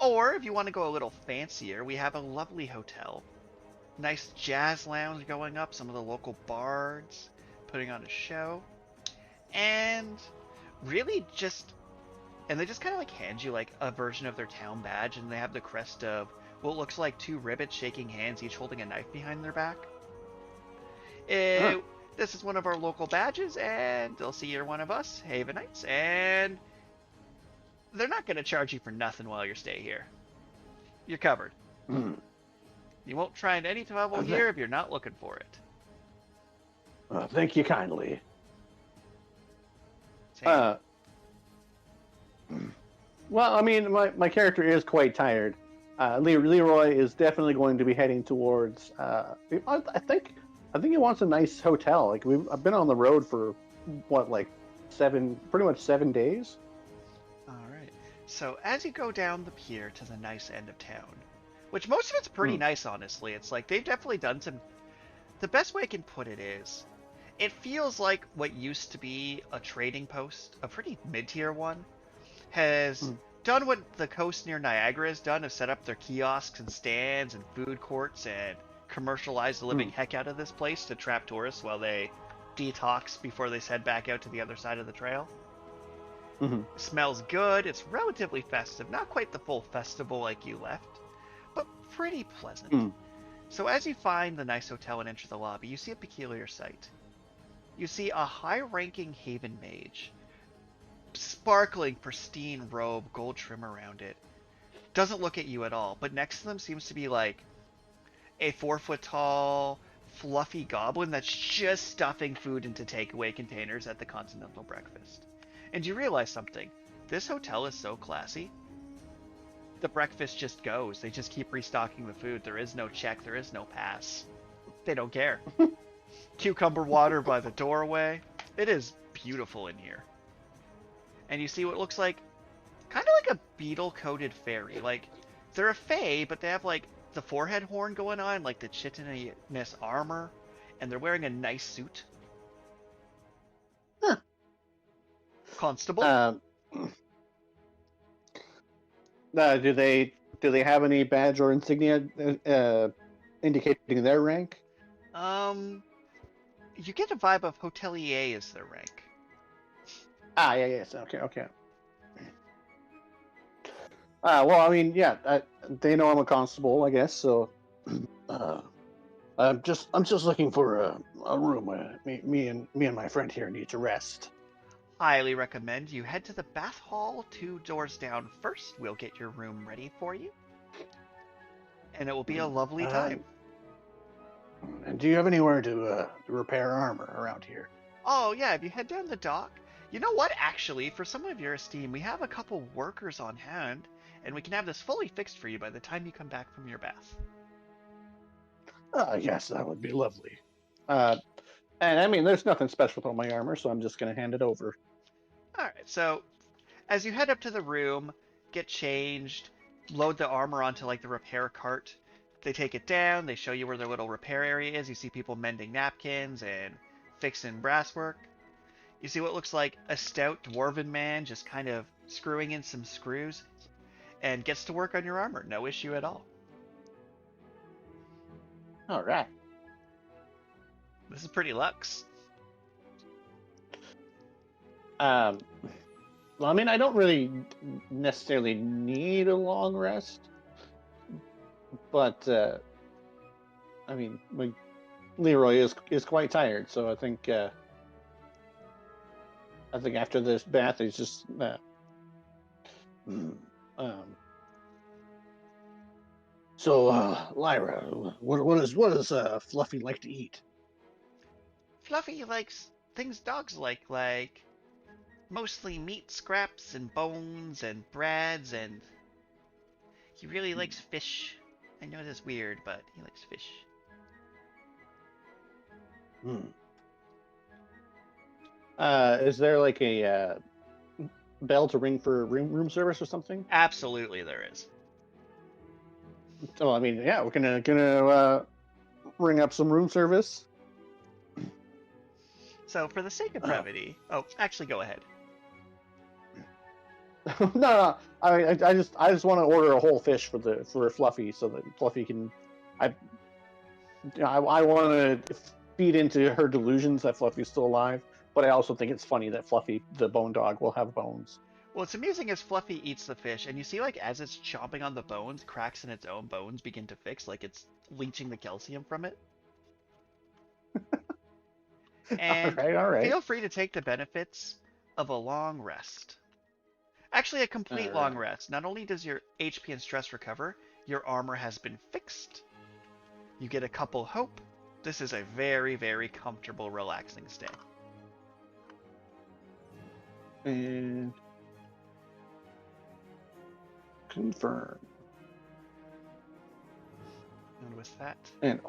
Or if you want to go a little fancier, we have a lovely hotel. Nice jazz lounge going up, some of the local bards putting on a show. And really just... And they just kind of like hand you like a version of their town badge, and they have the crest of what looks like two ribbits shaking hands, each holding a knife behind their back. This is one of our local badges, and they'll see you're one of us, Havenites, and they're not going to charge you for nothing while you stay here. You're covered. You won't find any trouble here if you're not looking for it. Thank you kindly. Well, I mean, my character is quite tired. Leroy is definitely going to be heading towards. I think he wants a nice hotel. Like I've been on the road for pretty much 7 days. All right. So as you go down the pier to the nice end of town, which most of it's pretty nice, honestly. It's like they've definitely done some. The best way I can put it is, it feels like what used to be a trading post, a pretty mid-tier one, has done what the coast near Niagara has done, have set up their kiosks and stands and food courts and commercialized the living heck out of this place to trap tourists while they detox before they head back out to the other side of the trail. Mhm. Smells good. It's relatively festive. Not quite the full festival like you left, but pretty pleasant. Mm. So as you find the nice hotel and enter the lobby, you see a peculiar sight. You see a high-ranking Haven mage, sparkling, pristine robe, gold trim around it. Doesn't look at you at all, but next to them seems to be like a 4 foot tall, fluffy goblin that's just stuffing food into takeaway containers at the continental breakfast. And you realize something. This hotel is so classy. The breakfast just goes. They just keep restocking the food. There is no check. There is no pass. They don't care. Cucumber water by the doorway. It is beautiful in here. And you see what looks like kind of like a beetle-coated fairy. Like, they're a fae, but they have, like, the forehead horn going on, like the chitinous armor, and they're wearing a nice suit. Huh. Constable? Do they have any badge or insignia indicating their rank? You get a vibe of hotelier is their rank. Ah, yeah, yes, okay. Well, I mean, yeah, they know I'm a constable, I guess. So, I'm just looking for a room. Me and my friend here need to rest. Highly recommend you head to the bath hall 2 doors down first. We'll get your room ready for you. And it will be a lovely time. And do you have anywhere to repair armor around here? Oh, yeah, if you head down the dock. You know what, actually, for some of your esteem, we have a couple workers on hand, and we can have this fully fixed for you by the time you come back from your bath. Yes, that would be lovely. And I mean, there's nothing special about my armor, so I'm just going to hand it over. Alright, so as you head up to the room, get changed, load the armor onto like the repair cart, they take it down, they show you where their little repair area is. You see people mending napkins and fixing brasswork. You see what looks like a stout dwarven man just kind of screwing in some screws and gets to work on your armor. No issue at all. All right. This is pretty luxe. Well, I mean, I don't really necessarily need a long rest, but I mean, Leroy is quite tired, so I think after this bath, he's just So, Lyra, what does Fluffy like to eat? Fluffy likes things dogs like mostly meat scraps and bones and breads, and he really likes fish. I know that's weird, but he likes fish. Is there like a bell to ring for room service or something? Absolutely, there is. So I mean, yeah, we're gonna ring up some room service. So for the sake of brevity, oh, actually, go ahead. No, I just want to order a whole fish for Fluffy so that Fluffy can. I want to feed into her delusions that Fluffy's still alive, but I also think it's funny that Fluffy, the bone dog, will have bones. Well, it's amusing as Fluffy eats the fish, and you see, like, as it's chomping on the bones, cracks in its own bones begin to fix, like it's leaching the calcium from it. And all right. Feel free to take the benefits of a long rest. Actually, a complete long rest. Not only does your HP and stress recover, your armor has been fixed. You get a couple hope. This is a very, very comfortable, relaxing stay. And confirm. And with that, and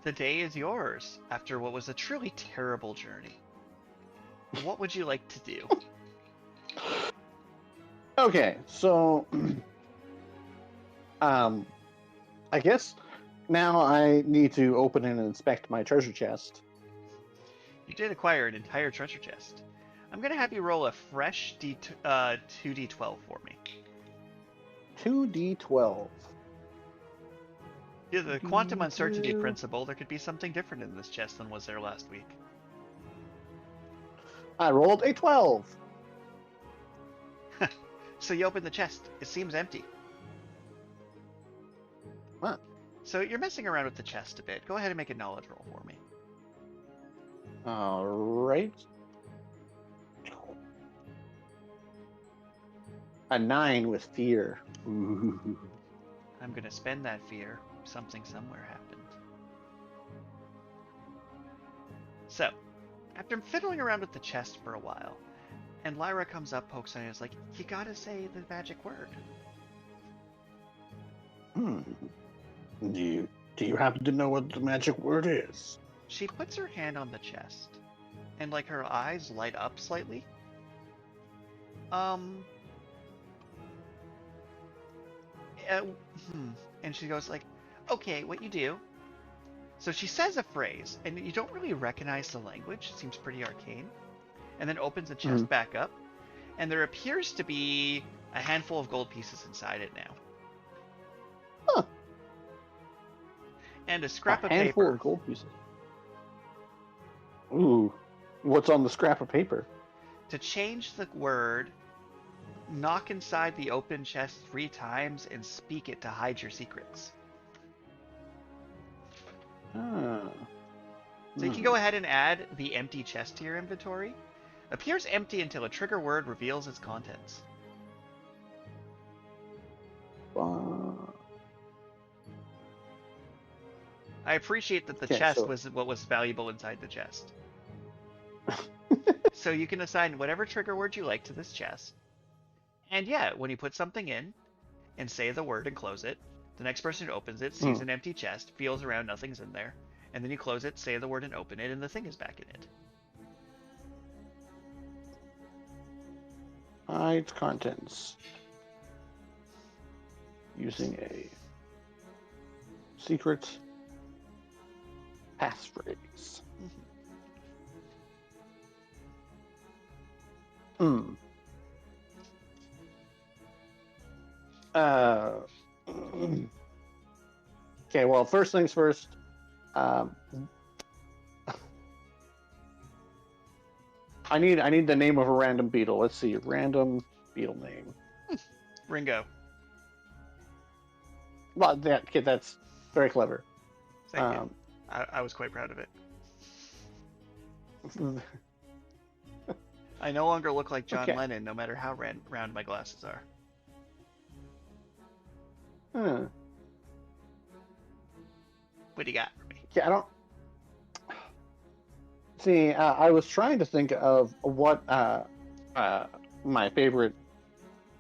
the day is yours after what was a truly terrible journey. What would you like to do? Okay, so I guess now I need to open and inspect my treasure chest. You did acquire an entire treasure chest. I'm going to have you roll a fresh 2d12 for me. 2d12. Yeah, the quantum uncertainty principle, there could be something different in this chest than was there last week. I rolled a 12. So you open the chest. It seems empty. What? So you're messing around with the chest a bit. Go ahead and make a knowledge roll for me. All right. A 9 with fear. Ooh. I'm gonna spend that fear. Something somewhere happened. So, after fiddling around with the chest for a while, and Lyra comes up, pokes on it, and is like, you gotta say the magic word. Hmm. Do you happen to know what the magic word is? She puts her hand on the chest, and like her eyes light up slightly. Uh, and she goes like, okay, what you do. So she says a phrase, and you don't really recognize the language. It seems pretty arcane. And then opens the chest back up, and there appears to be a handful of gold pieces inside it now. Huh. And a scrap of handful paper. Of gold pieces. Ooh. What's on the scrap of paper? To change the word, knock inside the open chest 3 times and speak it to hide your secrets. Ah. So you can go ahead and add the empty chest to your inventory. Appears empty until a trigger word reveals its contents. I appreciate that the chest was what was valuable inside the chest. So you can assign whatever trigger word you like to this chest. And yeah, when you put something in and say the word and close it, the next person who opens it sees an empty chest, feels around, nothing's in there. And then you close it, say the word and open it, and the thing is back in it. Hide contents. Using a secret passphrase. Okay, well, first things first. I need the name of a random beetle. Let's see, random beetle name. Ringo. Well, that's very clever. Thank you. I was quite proud of it. I no longer look like John Lennon, no matter how round my glasses are. What do you got for me? Yeah, I don't... See, I was trying to think of what my favorite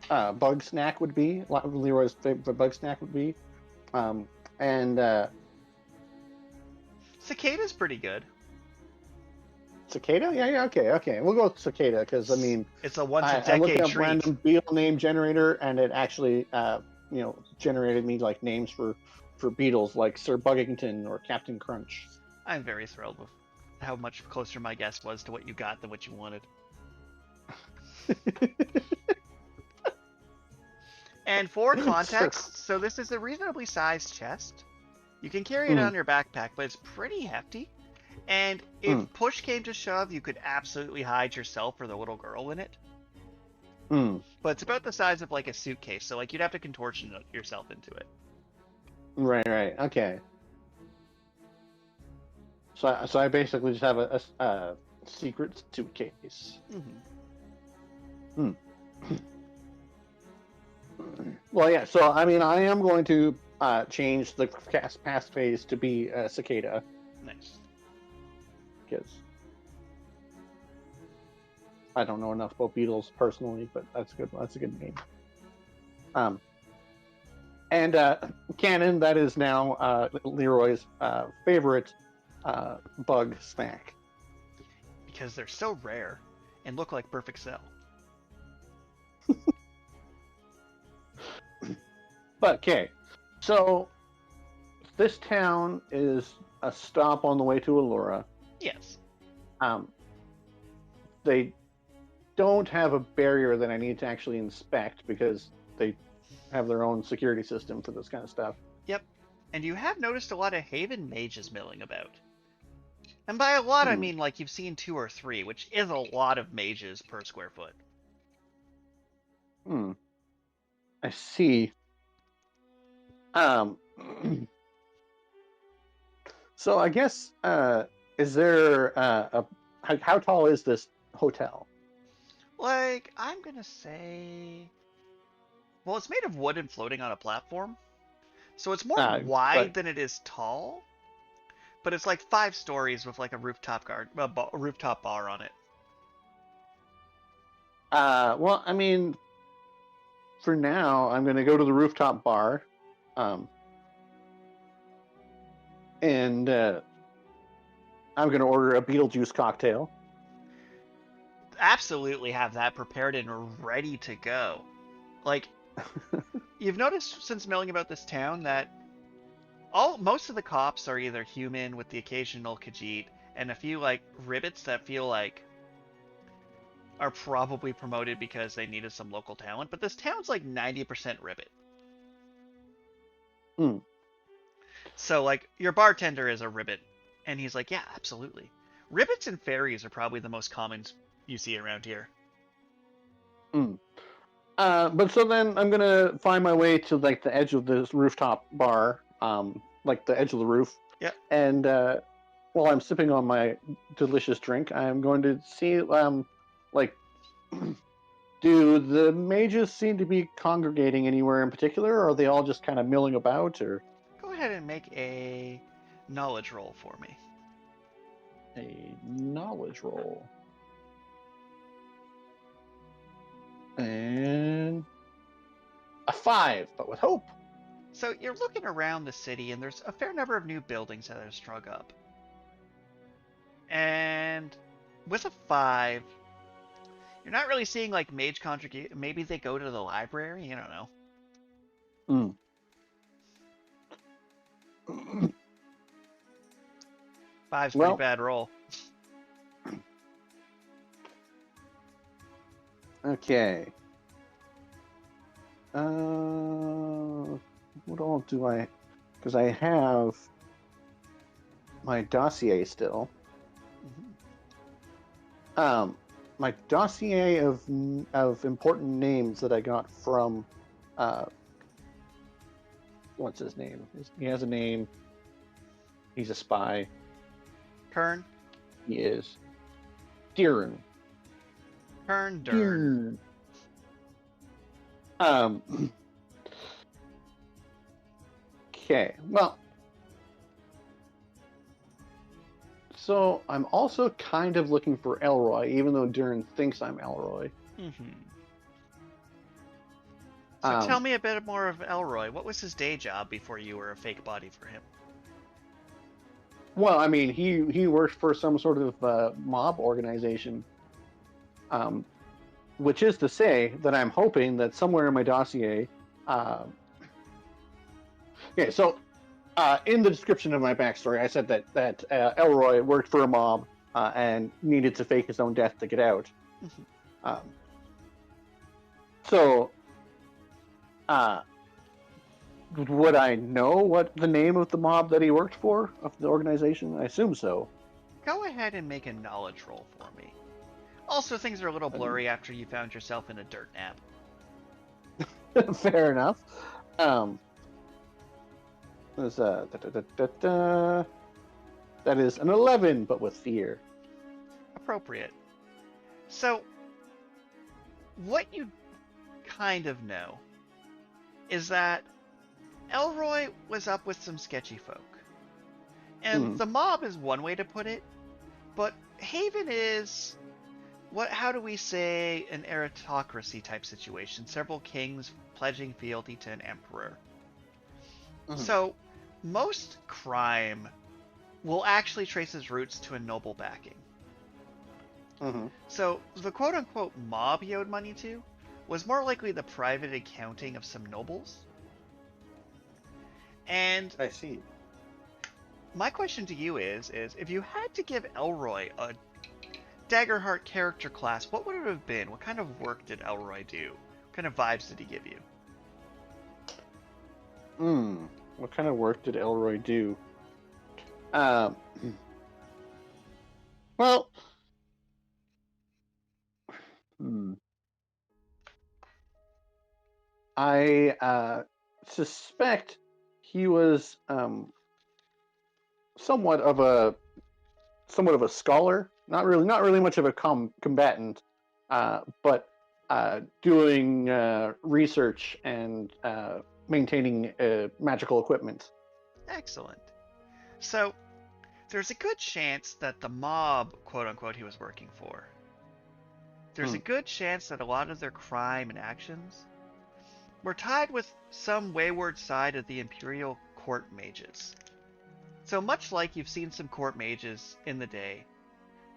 bug snack would be. Leroy's favorite bug snack would be. Cicada's pretty good. Cicada? Yeah, okay. We'll go with cicada because I mean, it's a once-a-decade I looked up treat. random beetle name generator, and it actually, generated me like names for beetles like Sir Buggington or Captain Crunch. I'm very thrilled with how much closer my guess was to what you got than what you wanted. And for context, so this is a reasonably sized chest. You can carry it on your backpack, but it's pretty hefty. And if push came to shove, you could absolutely hide yourself or the little girl in it. But it's about the size of like a suitcase, so like you'd have to contortion yourself into it. Right. Okay. So I basically just have a secret suitcase. Well, yeah. So I mean, I am going to change the past phase to be cicada. Nice. Because I don't know enough about beetles personally, but that's good. That's a good name. And Cannon, that is now Leroy's favorite bug snack. Because they're so rare and look like perfect cell. But okay, so this town is a stop on the way to Allura. Yes. They don't have a barrier that I need to actually inspect because they have their own security system for this kind of stuff. Yep. And you have noticed a lot of Haven mages milling about. And by a lot, I mean like you've seen 2 or 3, which is a lot of mages per square foot. Hmm. I see. Um. So I guess is there a how tall is this hotel? Like, I'm gonna say. Well, it's made of wood and floating on a platform. So it's more But wide than it is tall. But it's like 5 stories with like a rooftop bar on it. well, I mean, for now, I'm going to go to the rooftop bar, um, and I'm going to order a Beetlejuice cocktail. Absolutely have that prepared and ready to go. Like, you've noticed since milling about this town that most of the cops are either human with the occasional Khajiit and a few like ribbits that feel like are probably promoted because they needed some local talent, but this town's like 90% ribbit. Mm. So like your bartender is a ribbit and he's like, "Yeah, absolutely." Ribbits and fairies are probably the most common you see around here. Mm. But so then I'm gonna find my way to like the edge of this rooftop bar, like the edge of the roof, Yep. and while I'm sipping on my delicious drink, I'm going to see, like, do the mages seem to be congregating anywhere in particular, or are they all just kind of milling about, or Go ahead and make a knowledge roll for me. a knowledge roll? And a 5, but with hope. So you're looking around the city and there's a fair number of new buildings that are strung up. And with a 5, you're not really seeing like mage conjugate. Maybe they go to the library. You don't know. Mm. Five's pretty Well, bad roll. okay. What all do I? Because I have my dossier still. Mm-hmm. My dossier of important names that I got from, what's his name? He has a name. He's a spy. Kern. He is Deeren. Kern Dern. Deeren. Um. Okay. Well. So I'm also kind of looking for Elroy, even though Deeren thinks I'm Elroy. Mm-hmm. So tell Um, me a bit more of Elroy. What was his day job before you were a fake body for him? well, I mean, he worked for some sort of mob organization, um, which is to say that I'm hoping that somewhere in my dossier. Okay, so in the description of my backstory, I said that Elroy worked for a mob and needed to fake his own death to get out. Mm-hmm. Um, so, would I know what the name of the mob that he worked for, of the organization? I assume so. Go ahead and make a knowledge roll for me. Also, things are a little blurry after you found yourself in a dirt nap. Fair enough. There's that is an 11, but with fear. Appropriate. So, what you kind of know is that Elroy was up with some sketchy folk. And the mob is one way to put it, but Haven is how do we say, an aristocracy type situation. Several kings pledging fealty to an emperor. Mm-hmm. So, most crime will actually trace its roots to a noble backing. Mm-hmm. So, the quote unquote mob he owed money to was more likely the private accounting of some nobles. And I see. my question to you is if you had to give Elroy a Daggerheart character class, what would it have been? What kind of work did Elroy do? What kind of vibes did he give you? What kind of work did Elroy do? Well, I suspect he was somewhat of a scholar. Not really much of a combatant, but doing research and maintaining magical equipment. Excellent. So, there's a good chance that the mob, quote unquote, he was working for, there's a Hmm. good chance that a lot of their crime and actions were tied with some wayward side of the Imperial Court mages. So much like you've seen some court mages in the day,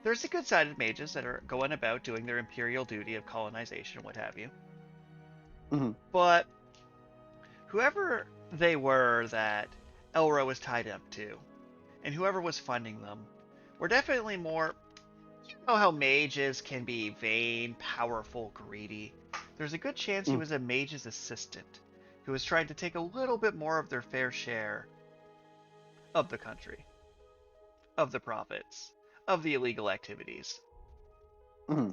there's the good-sided mages that are going about doing their imperial duty of colonization and what have you. Hmm. But whoever they were that Elro was tied up to, and whoever was funding them, were definitely more. You know how mages can be vain, powerful, greedy. There's a good chance he Hmm. was a mage's assistant who was trying to take a little bit more of their fair share of the country, of the profits, of the illegal activities. Hmm.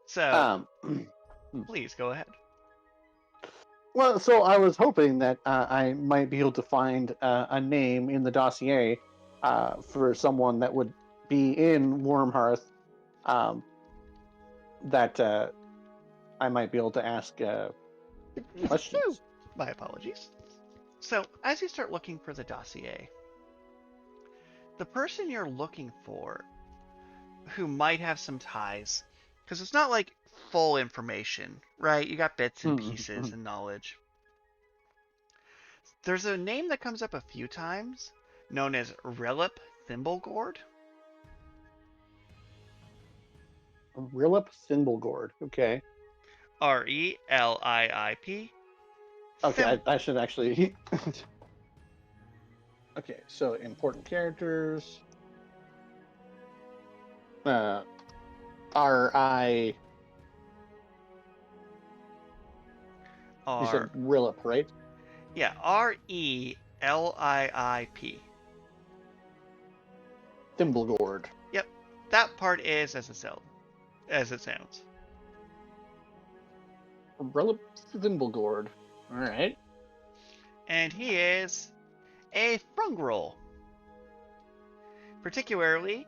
So, Um, please go ahead. well, so I was hoping that I might be able to find a name in the dossier for someone that would be in Wyrmhearth, um, that I might be able to ask Whew. questions. My apologies. So, as you start looking for the dossier, the person you're looking for who might have some ties, because it's not like full information, right? You got bits and Hmm. pieces and knowledge. There's a name that comes up a few times known as Relip Thimblegord. Rilip Thimblegord. Okay. Relip. Okay, Thim. I should actually. Okay, so important characters. Uh, R.I. You R. said Rilip, right? Yeah, Relip. Thimblegord. Yep, that part is as it sounds. Rilip Thimblegord. All right. And he is a frungrel. Particularly,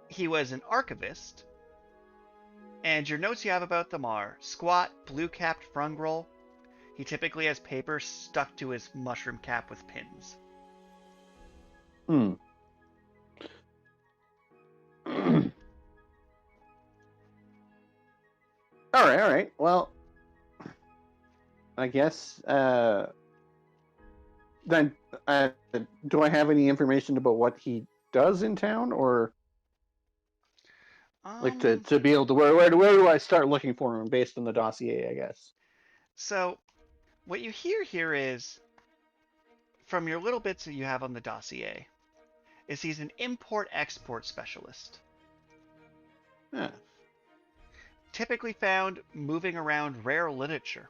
he was an archivist, and your notes you have about them are squat, blue-capped frungrel. He typically has paper stuck to his mushroom cap with pins. Hmm. All right, all right. Well, I guess then do I have any information about what he does in town, or like Um, to be able to where do I start looking for him based on the dossier? I guess. so what you hear here is from your little bits that you have on the dossier is he's an import-export specialist. Yeah. Typically found moving around rare literature.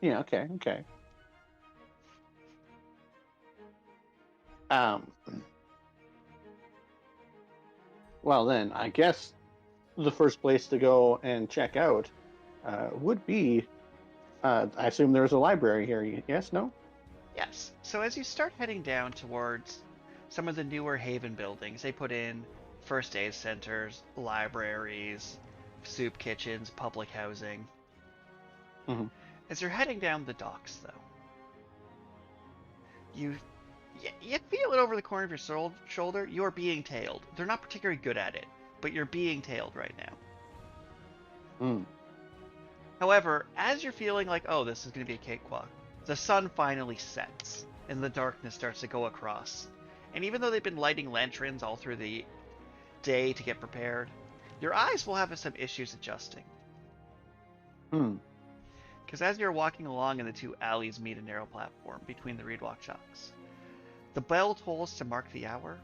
Yeah. Okay. Okay. Um. Well, then I guess the first place to go and check out would be. I assume there's a library here. Yes. No. Yes. So as you start heading down towards some of the newer Haven buildings, they put in first aid centers, libraries, soup kitchens, public housing. Hmm. As you're heading down the docks, though, you you feel it over the corner of your shoulder. You're being tailed. They're not particularly good at it, but you're being tailed right now. Mm. However, as you're feeling like, oh, this is going to be a cakewalk, the sun finally sets and the darkness starts to go across. And even though they've been lighting lanterns all through the day to get prepared, your eyes will have some issues adjusting. Mm. Because as you're walking along and the two alleys meet a narrow platform between the reedwalk chalks, the bell tolls to mark the hour,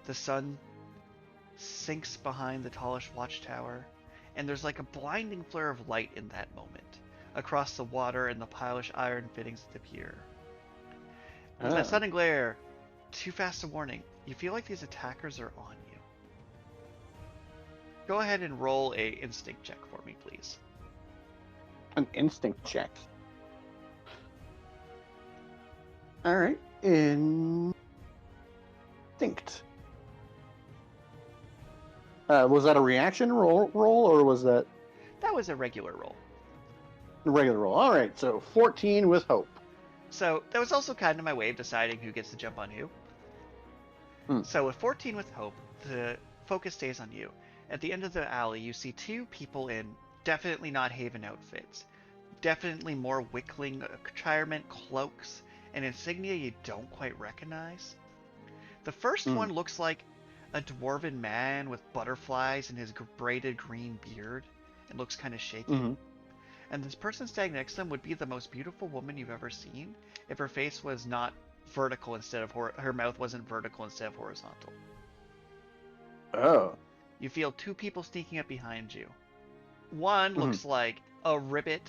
the sun sinks behind the tallish watchtower, and there's like a blinding flare of light in that moment across the water and the polished iron fittings at the pier. With that Ah. sudden glare, too fast a warning, you feel like these attackers are on you. Go ahead and roll a instinct check for me, please. An instinct check. All right. Instinct. Was that a reaction roll, or was that That was a regular roll. a regular roll? All right. So 14 with hope. So that was also kind of my way of deciding who gets to jump on who. So with 14 with hope, the focus stays on you. At the end of the alley, you see two people in definitely not Haven outfits. Definitely more Wickling retirement cloaks and insignia you don't quite recognize. The first one looks like a dwarven man with butterflies in his braided green beard and looks kind of shaky. And this person standing next to them would be the most beautiful woman you've ever seen if her face was not vertical instead of her mouth wasn't vertical instead of horizontal. Oh. You feel two people sneaking up behind you. One looks like a ribbit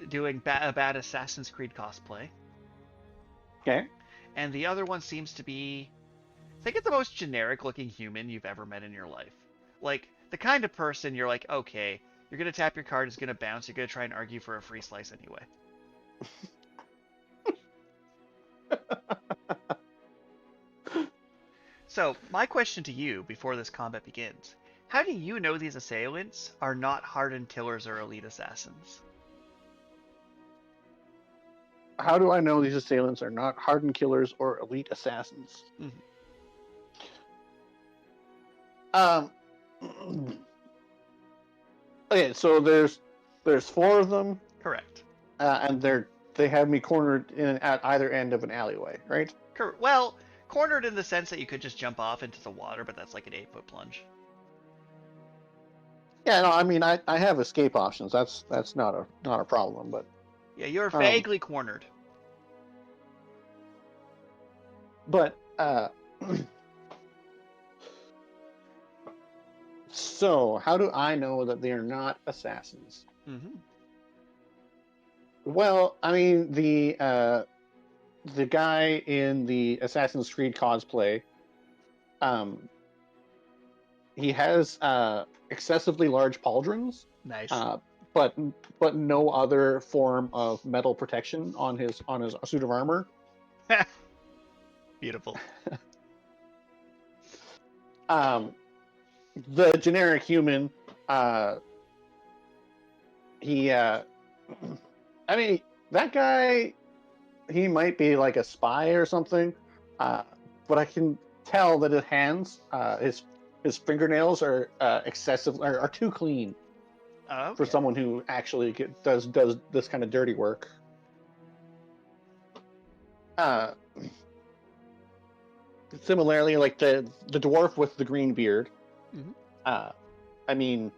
doing a bad Assassin's Creed cosplay. Okay. And the other one seems to be, think of the most generic looking human you've ever met in your life. Like, the kind of person you're like, okay, you're going to tap your card, it's going to bounce, you're going to try and argue for a free slice anyway. So, my question to you before this combat begins, how do you know these assailants are not hardened killers or elite assassins? How do I know these assailants are not hardened killers or elite assassins? Okay, so there's 4 of them. Correct. And they have me cornered at either end of an alleyway, right? Well, cornered in the sense that you could just jump off into the water, but that's like an 8-foot plunge. Yeah, no, I mean I have escape options. That's not a problem, but yeah, you're vaguely cornered. But so how do I know that they are not assassins? Well, I mean the guy in the Assassin's Creed cosplay, he has excessively large pauldrons. Nice. But no other form of metal protection on his suit of armor. Beautiful. The generic human, he I mean, that guy, he might be like a spy or something, but I can tell that his hands, his fingernails are excessive, are too clean for someone who actually does this kind of dirty work. Similarly, like the dwarf with the green beard, I mean,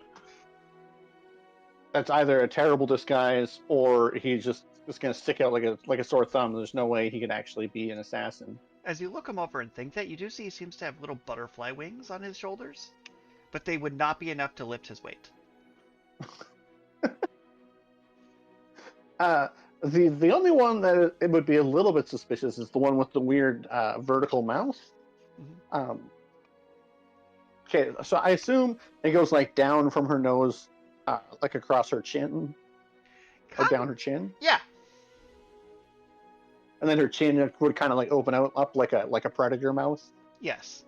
that's either a terrible disguise or he's just going to stick out like a sore thumb. There's no way he could actually be an assassin. As you look him over and think that, you do see he seems to have little butterfly wings on his shoulders, but they would not be enough to lift his weight. The only one that it would be a little bit suspicious is the one with the weird vertical mouth. Okay, so I assume it goes like down from her nose, like across her chin, or down her chin. Yeah. And then her chin would kind of like open up like a predator mouth. Yes.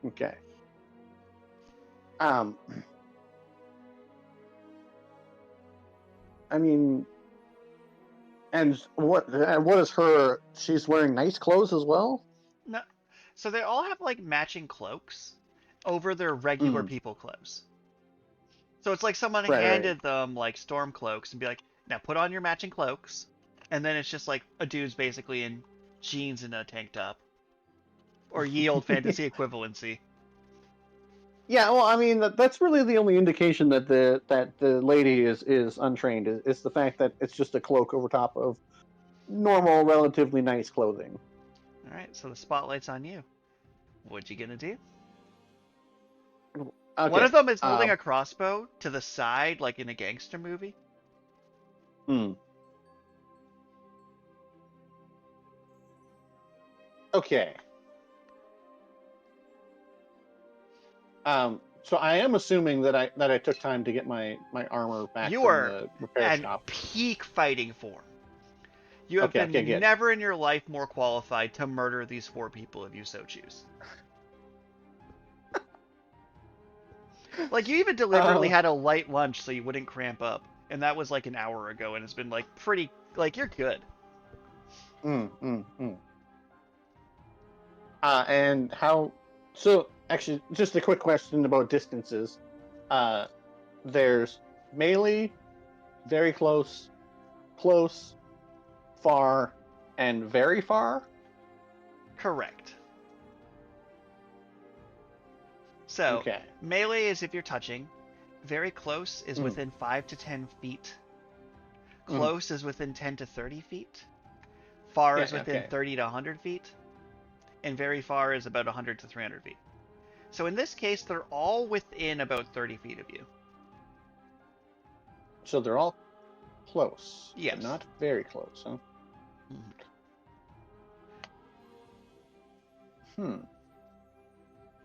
Okay. I mean, and what is her? She's wearing nice clothes as well. No, so they all have like matching cloaks over their regular people clothes. So it's like someone handed them like storm cloaks and be like, now put on your matching cloaks, and then it's just like a dude's basically in jeans and a tank top, or ye old fantasy equivalency. Yeah, well, I mean that's really the only indication that the lady is untrained is the fact that it's just a cloak over top of normal, relatively nice clothing. All right, so the spotlight's on you. What you gonna do? Okay. One of them is holding a crossbow to the side, like in a gangster movie. Okay. So I am assuming that I took time to get my armor back You from are the repair at shop. peak fighting form. You have Okay, been good. never in your life more qualified to murder these 4 people if you so choose. Like, you even deliberately had a light lunch so you wouldn't cramp up. And that was like an hour ago, and it's been like pretty, like, you're good. And how? So actually, just a quick question about distances. There's melee, very close, close, far, and very far. Correct. So, Okay. melee is if you're touching. Very close is within 5 to 10 feet. Close is within 10 to 30 feet. Far is within 30 to 100 feet. And very far is about 100 to 300 feet. So in this case, they're all within about 30 feet of you. So they're all close. Yes. But not very close, huh?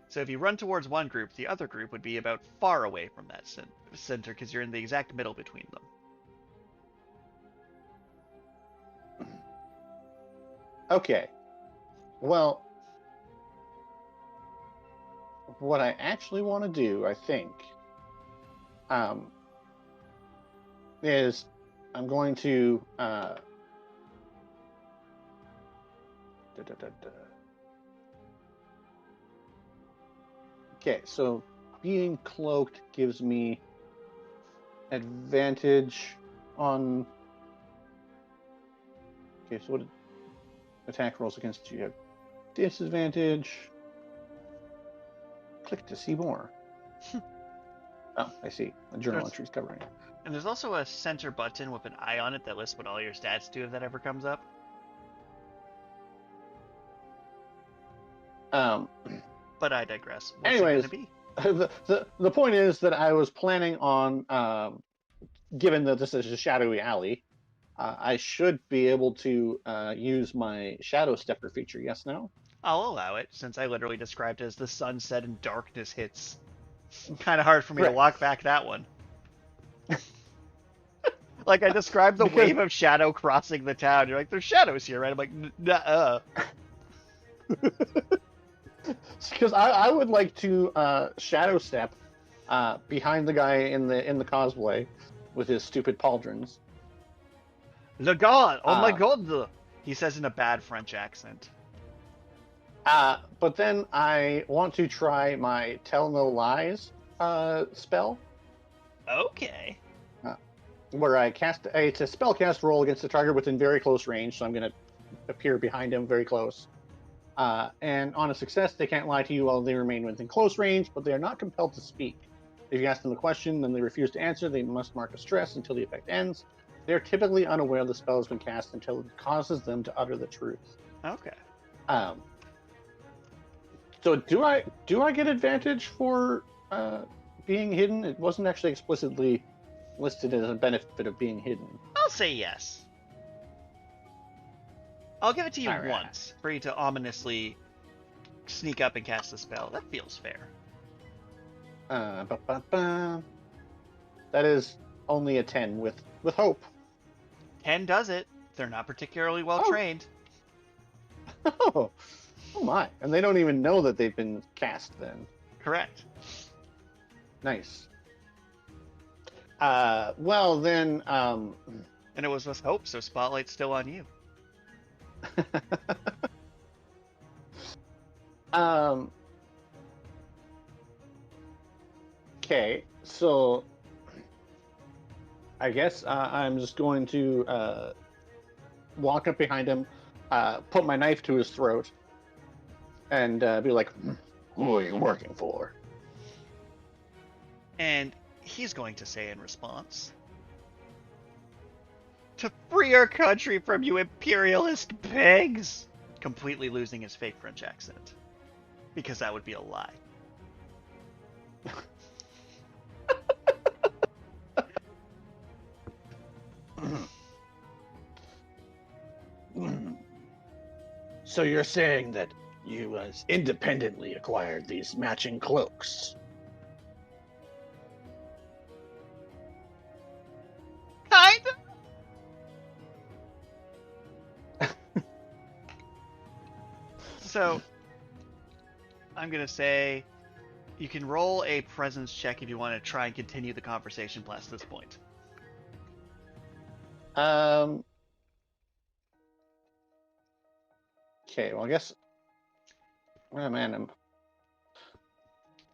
So if you run towards one group, the other group would be about far away from that center because you're in the exact middle between them. Okay. Well, what I actually want to do, I think, is I'm going to Okay, so being cloaked gives me advantage on. Okay, so what attack rolls against you have disadvantage? Click to see more. Oh, I see. A journal entry is covering it. And there's also a center button with an eye on it that lists what all your stats do if that ever comes up. But I digress. What's anyways, it gonna be? the point is that I was planning on, given that this is a shadowy alley, I should be able to use my Shadow Stepper feature. Yes, no? I'll allow it, since I literally described it as the sunset and darkness hits. Kind of hard for me to walk back that one. Like, I described the wave of shadow crossing the town. You're like, there's shadows here, right? I'm like, nuh-uh. Because I would like to shadow step behind the guy in the cosplay with his stupid pauldrons. Le God! Oh my God! He says in a bad French accent. But then I want to try my Tell No Lies spell. Okay. Where I cast it's a spellcast roll against the target within very close range, so I'm going to appear behind him very close. And on a success, they can't lie to you while they remain within close range, but they are not compelled to speak. If you ask them a question and they refuse to answer, they must mark a stress until the effect ends. They are typically unaware the spell has been cast until it causes them to utter the truth. Okay. So do I get advantage for being hidden? It wasn't actually explicitly listed as a benefit of being hidden. I'll say yes. I'll give it to you once for you to ominously sneak up and cast the spell. That feels fair. That is only a 10 with hope. 10 does it. They're not particularly well trained. Oh my. And they don't even know that they've been cast then. Correct. Nice. Well then, and it was with hope, so spotlight's still on you. Okay, so I guess I'm just going to walk up behind him, put my knife to his throat, and be like, "Who are you working for?" And he's going to say in response, "To free our country from you imperialist pigs!" Completely losing his fake French accent. Because that would be a lie. So you're saying that you independently acquired these matching cloaks? So, I'm going to say you can roll a presence check if you want to try and continue the conversation past this point. Okay, well, I guess... Oh, man,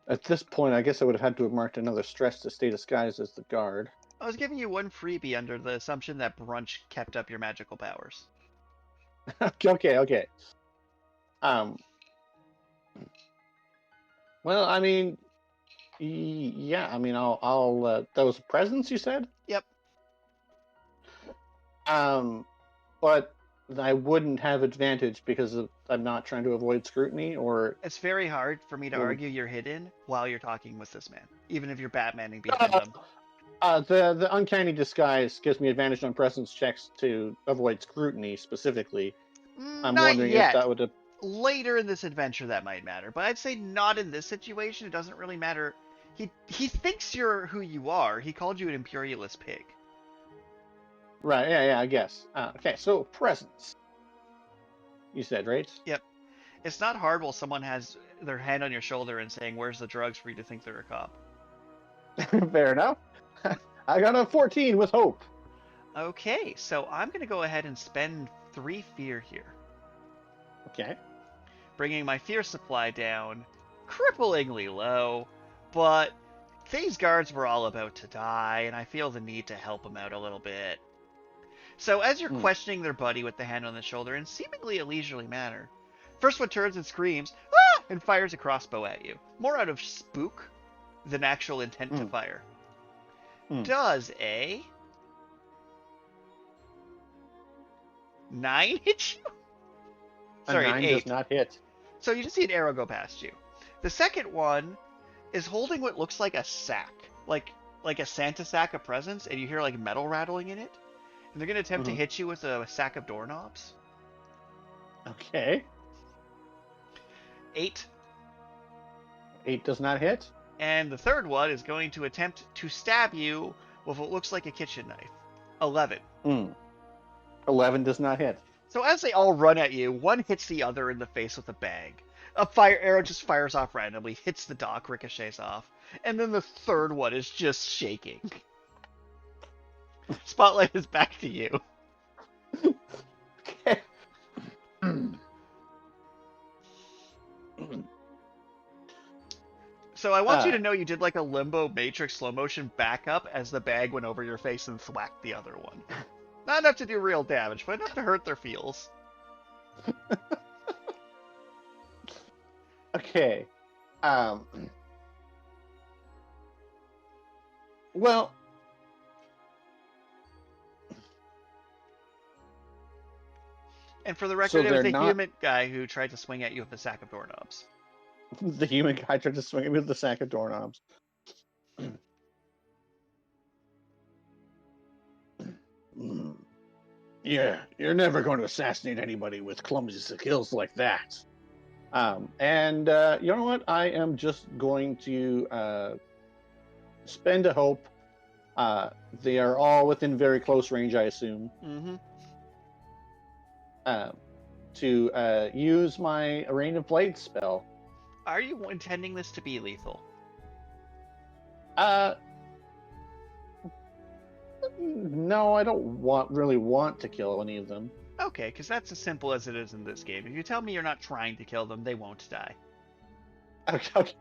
at this point, I guess I would have had to have marked another stress to stay disguised as the guard. I was giving you one freebie under the assumption that brunch kept up your magical powers. Okay. Well, I mean, yeah. I mean, I'll. That was presents, you said. Yep. But I wouldn't have advantage because I'm not trying to avoid scrutiny, or it's very hard for me to argue you're hidden while you're talking with this man, even if you're Batmaning behind them. The uncanny disguise gives me advantage on presence checks to avoid scrutiny specifically. I'm not wondering yet. if that would have... Later in this adventure that might matter, but I'd say not in this situation. It doesn't really matter. He thinks you're who you are. He called you an imperialist pig. Right, yeah, I guess. Okay, so presence. You said, right? Yep. It's not hard while someone has their hand on your shoulder and saying, "Where's the drugs?" for you to think they're a cop. Fair enough. I got a 14 with hope. Okay, so I'm going to go ahead and spend 3 fear here. Okay. Bringing my fear supply down cripplingly low, but these guards were all about to die, and I feel the need to help them out a little bit. So as you're questioning their buddy with the hand on the shoulder in seemingly a leisurely manner, first one turns and screams, "Ah!" and fires a crossbow at you, more out of spook than actual intent to fire. Does a 9 hit you? Sorry, a 9 8. does not hit. So you just see an arrow go past you. The second one is holding what looks like a sack, like a Santa sack of presents, and you hear like metal rattling in it. And they're going to attempt to hit you with a sack of doorknobs. Okay. 8. 8 does not hit. And the third one is going to attempt to stab you with what looks like a kitchen knife. 11. 11 does not hit. So as they all run at you, one hits the other in the face with a bag. A fire arrow just fires off randomly, hits the dock, ricochets off. And then the third one is just shaking. Spotlight is back to you. Okay. So I want you to know you did like a limbo matrix slow motion backup as the bag went over your face and thwacked the other one. Not enough to do real damage, but enough to hurt their feels. Okay. Well... And for the record, it was the human guy who tried to swing at you with a sack of doorknobs. The human guy tried to swing at me with a sack of doorknobs. Yeah, you're never going to assassinate anybody with clumsy skills like that. And you know what? I am just going to spend a hope. They are all within very close range, I assume. To use my Rain of Blade spell. Are you intending this to be lethal? No, I don't really want to kill any of them. Okay, because that's as simple as it is in this game. If you tell me you're not trying to kill them, they won't die. Okay.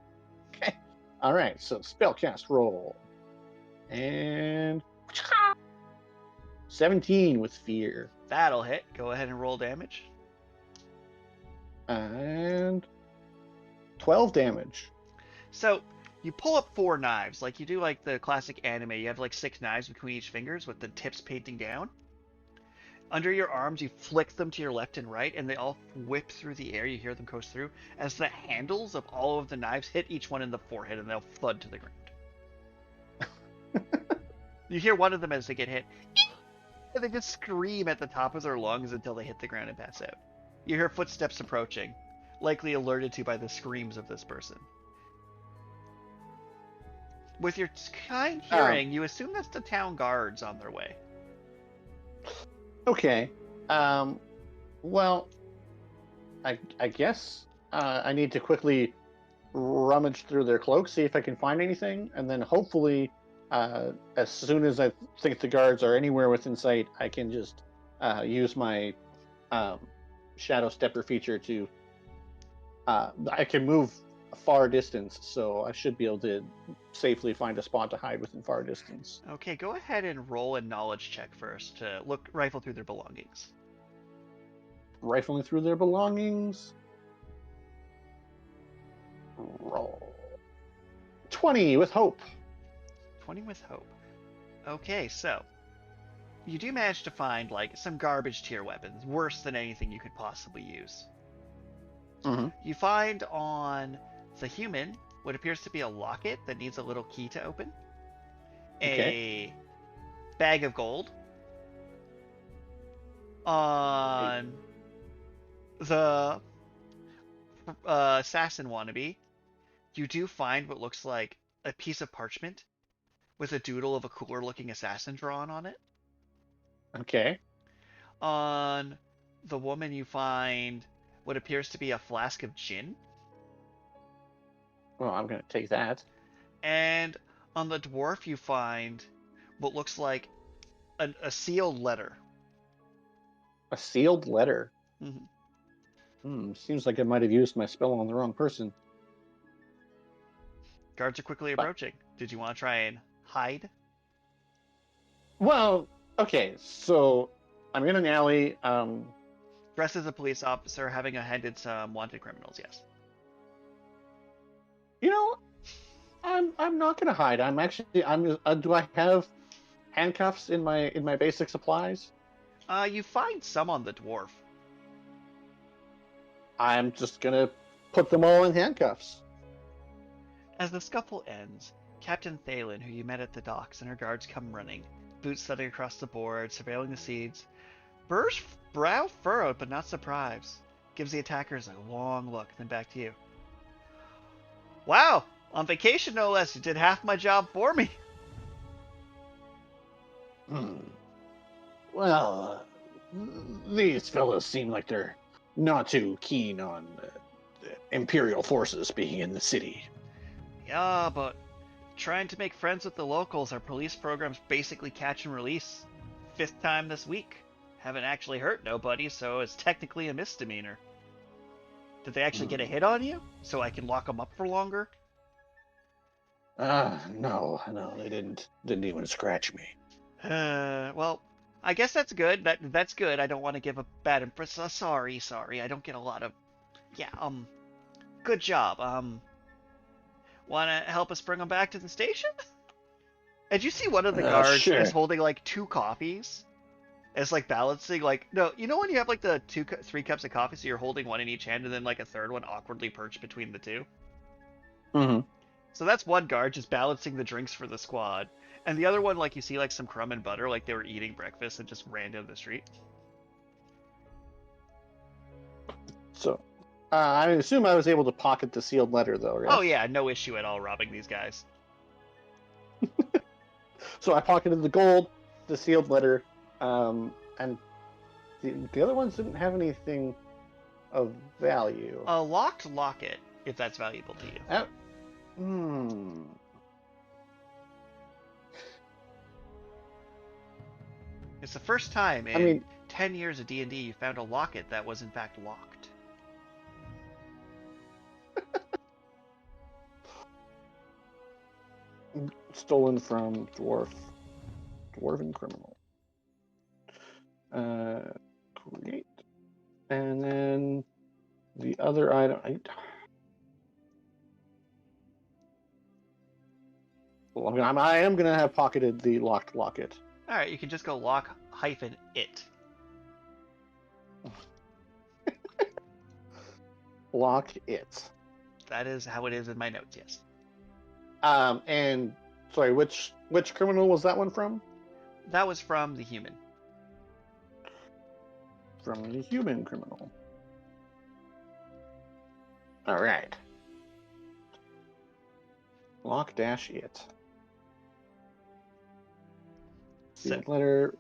All right, so spellcast roll. And 17 with fear. That'll hit. Go ahead and roll damage. And 12 damage. So you pull up 4 knives, like you do like the classic anime. You have like 6 knives between each fingers with the tips painting down. Under your arms, you flick them to your left and right, and they all whip through the air. You hear them coast through as the handles of all of the knives hit each one in the forehead, and they'll thud to the ground. You hear one of them as they get hit, and they just scream at the top of their lungs until they hit the ground and pass out. You hear footsteps approaching, likely alerted to by the screams of this person. With your kind hearing, you assume that's the town guards on their way. Okay. Well, I guess I need to quickly rummage through their cloaks, see if I can find anything, and then hopefully, as soon as I think the guards are anywhere within sight, I can just use my um, shadow stepper feature to. I can move a far distance, so I should be able to safely find a spot to hide within far distance. Okay, go ahead and roll a knowledge check first to rifle through their belongings. Rifling through their belongings. Roll 20 with hope. 20 with hope. Okay, so you do manage to find like some garbage tier weapons, worse than anything you could possibly use. Mm-hmm. You find on the human what appears to be a locket that needs a little key to open, Okay. a bag of gold. On the assassin wannabe, you do find what looks like a piece of parchment with a doodle of a cooler looking assassin drawn on it. Okay. On the woman, you find what appears to be a flask of gin. Well, I'm going to take that. And on the dwarf, you find what looks like a sealed letter. A sealed letter. Mm-hmm. Seems like I might have used my spell on the wrong person. Guards are quickly But, approaching. Did you want to try and hide? well, okay, so I'm in an alley. Dressed as a police officer, having handed some wanted criminals. Yes. You know, I'm not gonna hide. Do I have handcuffs in my basic supplies? You find some on the dwarf. I'm just gonna put them all in handcuffs. As the scuffle ends, Captain Thalen, who you met at the docks, and her guards come running, boots thudding across the board, surveilling the seeds. Burr's brow furrowed, but not surprised. Gives the attackers a long look, then back to you. Wow! On vacation, no less. You did half my job for me. Well, these fellows seem like they're not too keen on Imperial forces being in the city. Yeah, but trying to make friends with the locals, our police program's basically catch and release. 5th time this week. Haven't actually hurt nobody, so it's technically a misdemeanor. Did they actually get a hit on you? So I can lock them up for longer? No, they didn't even scratch me. Well, I guess that's good. That's good. I don't want to give a bad impression. Sorry. I don't get a lot of... Yeah, good job. Want to help us bring them back to the station? And you see one of the guards sure. is holding like 2 coffees. It's like balancing, like, no, you know when you have like the 3 cups of coffee, so you're holding one in each hand and then like a third one awkwardly perched between the 2? Mm-hmm. So that's one guard just balancing the drinks for the squad. And the other one, like, you see like some crumb and butter, like they were eating breakfast and just ran down the street. So, I assume I was able to pocket the sealed letter, though, right? Oh yeah, no issue at all robbing these guys. So I pocketed the gold, the sealed letter, and the other ones didn't have anything of value. A locked locket, if that's valuable to you. It's the first time in 10 years of D&D you found a locket that was in fact locked. Stolen from dwarven criminal. Create, and then the other item. I am gonna have pocketed the locked locket. All right, you can just go lock-it. Lock it. That is how it is in my notes. Yes. And sorry, which criminal was that one from? That was from the human. From the human criminal. All right. Lock dash it. So, letter.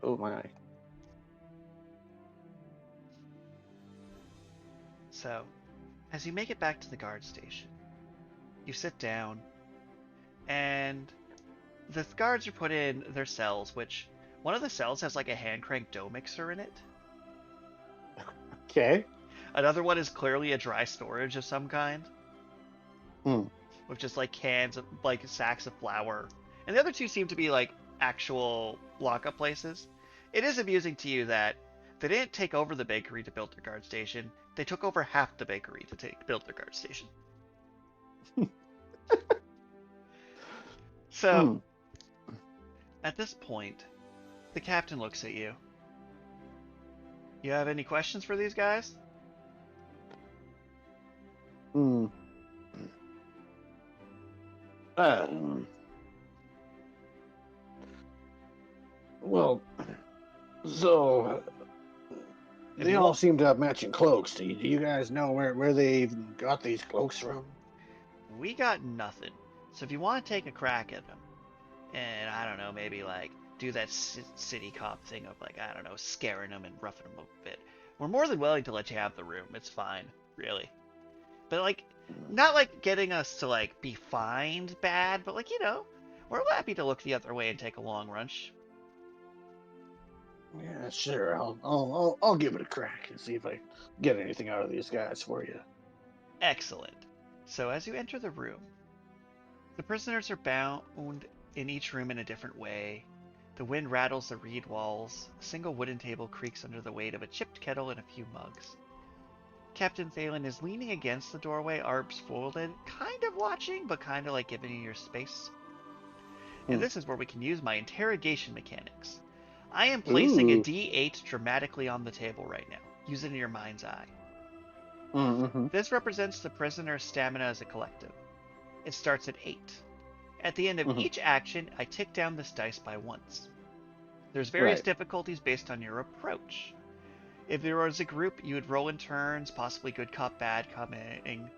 Oh my. So, as you make it back to the guard station, you sit down, and the guards are put in their cells, which one of the cells has like a hand crank dough mixer in it. Okay. Another one is clearly a dry storage of some kind. Hmm. With just like cans of like sacks of flour. And the other two seem to be like actual lockup places. It is amusing to you that they didn't take over the bakery to build their guard station. They took over half the bakery to build their guard station. So, at this point, the captain looks at you. You have any questions for these guys? Well, so they all seem to have matching cloaks. Do you guys know where they even got these cloaks from? We got nothing. So if you want to take a crack at them, and I don't know, maybe like do that city cop thing of like, I don't know, scaring them and roughing them up a bit, we're more than willing to let you have the room. It's fine, really. But like, not like getting us to like be fined bad, but like, you know, we're happy to look the other way and take a long lunch. Yeah, sure. I'll give it a crack and see if I get anything out of these guys for you. Excellent. So as you enter the room, the prisoners are bound in each room in a different way. The wind rattles the reed walls. A single wooden table creaks under the weight of a chipped kettle and a few mugs. Captain Thalen is leaning against the doorway, arms folded, kind of watching, but kind of like giving you your space. And this is where we can use my interrogation mechanics. I am placing a D8 dramatically on the table right now. Use it in your mind's eye. This represents the prisoner's stamina as a collective. It starts at 8. At the end of each action, I tick down this dice by once. There's various difficulties based on your approach. If there was a group, you would roll in turns, possibly good cop, bad coming.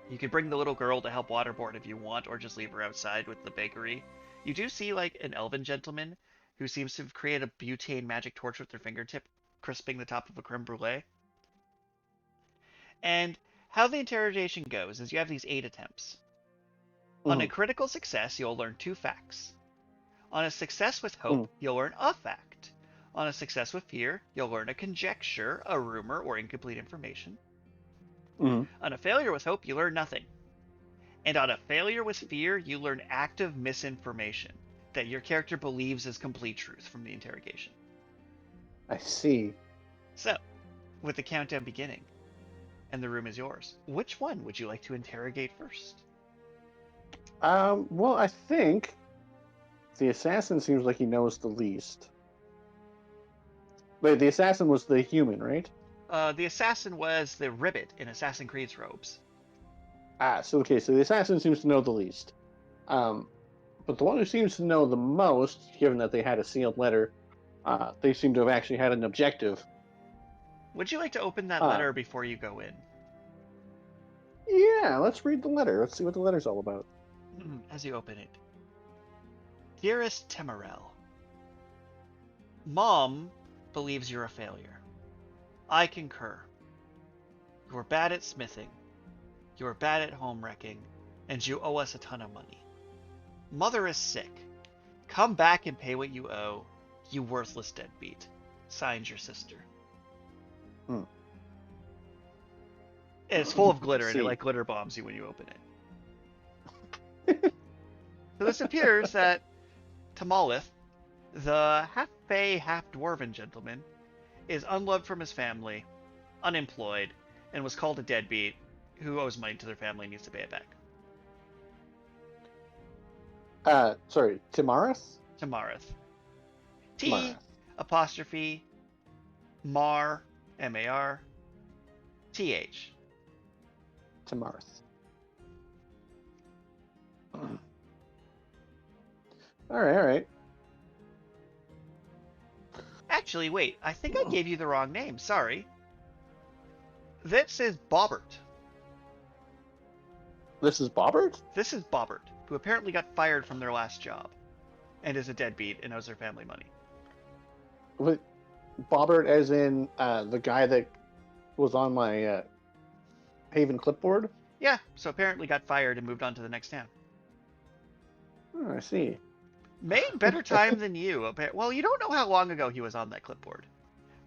You could bring the little girl to help waterboard if you want, or just leave her outside with the bakery. You do see like an elven gentleman who seems to have created a butane magic torch with their fingertip, crisping the top of a creme brulee. And how the interrogation goes is you have these 8 attempts. On a critical success, you'll learn 2 facts. On a success with hope, you'll learn a fact. On a success with fear, you'll learn a conjecture, a rumor, or incomplete information. On a failure with hope, you learn nothing. And on a failure with fear, you learn active misinformation that your character believes is complete truth from the interrogation. I see. So, with the countdown beginning, and the room is yours, which one would you like to interrogate first? Well, I think the assassin seems like he knows the least. Wait, the assassin was the human, right? The assassin was the ribbit in Assassin's Creed's robes. So the assassin seems to know the least. But the one who seems to know the most, given that they had a sealed letter, they seem to have actually had an objective. Would you like to open that letter before you go in? Yeah, let's read the letter. Let's see what the letter's all about. As you open it. Dearest Temerel, Mom believes you're a failure. I concur. You are bad at smithing. You are bad at home wrecking. And you owe us a ton of money. Mother is sick. Come back and pay what you owe, you worthless deadbeat. Signed, your sister. It's full of glitter, and it like glitter bombs you when you open it. So this appears that Tamalith, the half-fey, half-dwarven gentleman, is unloved from his family, unemployed, and was called a deadbeat who owes money to their family and needs to pay it back. Sorry, Timarith? Tamarith. T apostrophe Mar M-A-R T-H. Timarith. All right. Actually, wait. I think I gave you the wrong name. Sorry. This is Bobbert. This is Bobbert? This is Bobbert, who apparently got fired from their last job and is a deadbeat and owes their family money. But Bobbert as in the guy that was on my Haven clipboard? Yeah, so apparently got fired and moved on to the next town. Oh, I see. Made better time than you. Well, you don't know how long ago he was on that clipboard,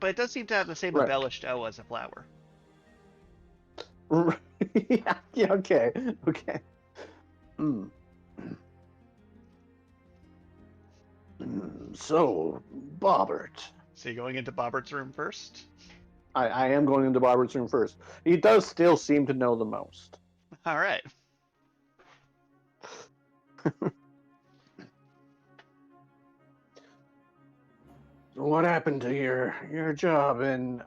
but it does seem to have the same Right. embellished O as a flower. Yeah, okay. Okay. So, Bobbert. So you going into Bobbert's room first? I am going into Bobbert's room first. He does still seem to know the most. All right. What happened to your job in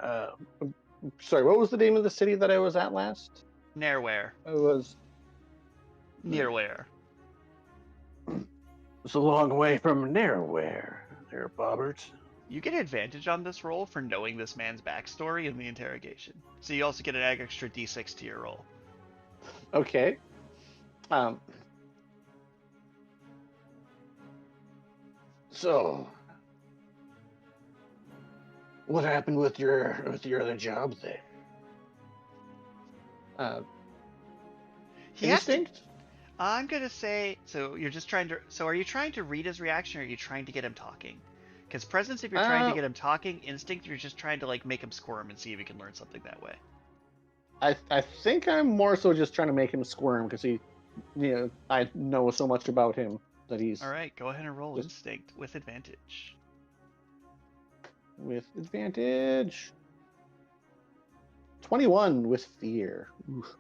sorry, what was the name of the city that I was at last? Nearwhere. It was Nearwhere. it's a long way from Nearwhere, there, Bobbert. You get advantage on this roll for knowing this man's backstory in the interrogation. So you also get an extra d6 to your roll. Okay. So, what happened with your other job there? Instinct? I'm gonna say, so you're just trying to, so are you trying to read his reaction or are you trying to get him talking? Because presence, if you're trying to get him talking, instinct, you're just trying to like make him squirm and see if he can learn something that way. I think I'm more so just trying to make him squirm because I know so much about him that he's... Alright, go ahead and roll instinct with advantage. With advantage. 21 with fear. Oof.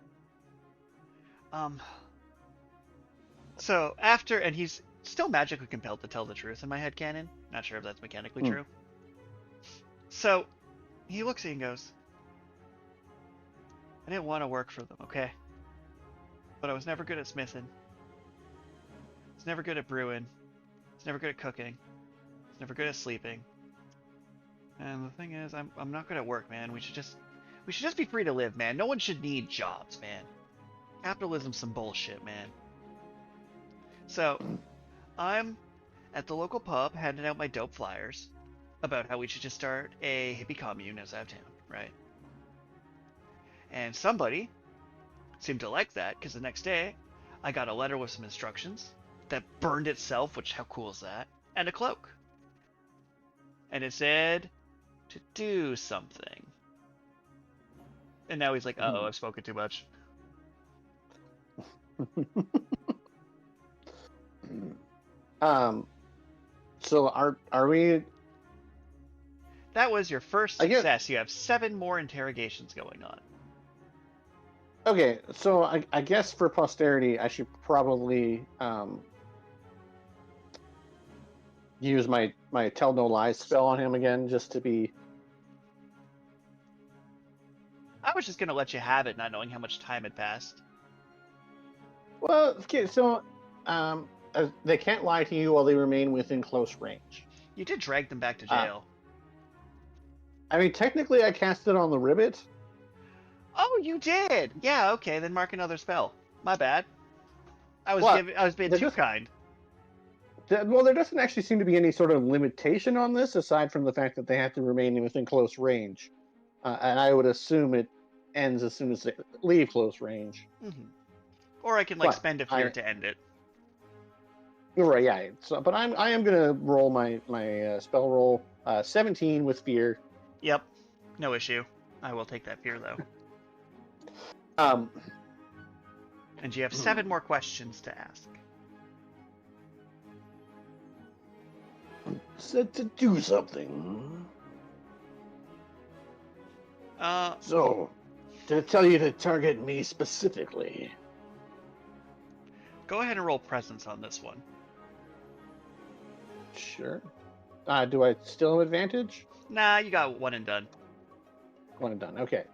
So after, and he's still magically compelled to tell the truth in my headcanon. Not sure if that's mechanically true. So he looks at you and goes, I didn't want to work for them, okay? But I was never good at smithing. I was never good at brewing. I was never good at cooking. I was never good at sleeping. And the thing is, I'm not good at work, man. We should just be free to live, man. No one should need jobs, man. Capitalism's some bullshit, man. So, I'm at the local pub handing out my dope flyers about how we should just start a hippie commune outside of town, right? And somebody seemed to like that because the next day I got a letter with some instructions that burned itself, which how cool is that? And a cloak. And it said to do something. And now he's like, uh-oh, I've spoken too much. So are we... That was your first success. You have 7 more interrogations going on. Okay, so I guess for posterity, I should probably use my tell no lies spell on him again, just to be... I was just going to let you have it, not knowing how much time had passed. Well, okay, so they can't lie to you while they remain within close range. You did drag them back to jail. I mean, technically I cast it on the ribbit. Oh, you did? Yeah, okay, then mark another spell. My bad. I was being too kind. Well, there doesn't actually seem to be any sort of limitation on this, aside from the fact that they have to remain within close range. And I would assume it ends as soon as they leave close range. Mm-hmm. Or I can spend a fear to end it. Right, yeah. So, but I am gonna roll my spell roll 17 with fear. Yep, no issue. I will take that fear though. And you have 7 more questions to ask. Said to do something. So, to tell you to target me specifically. Go ahead and roll presence on this one. Sure. Do I still have advantage? Nah, you got 1 and done. 1 and done, okay.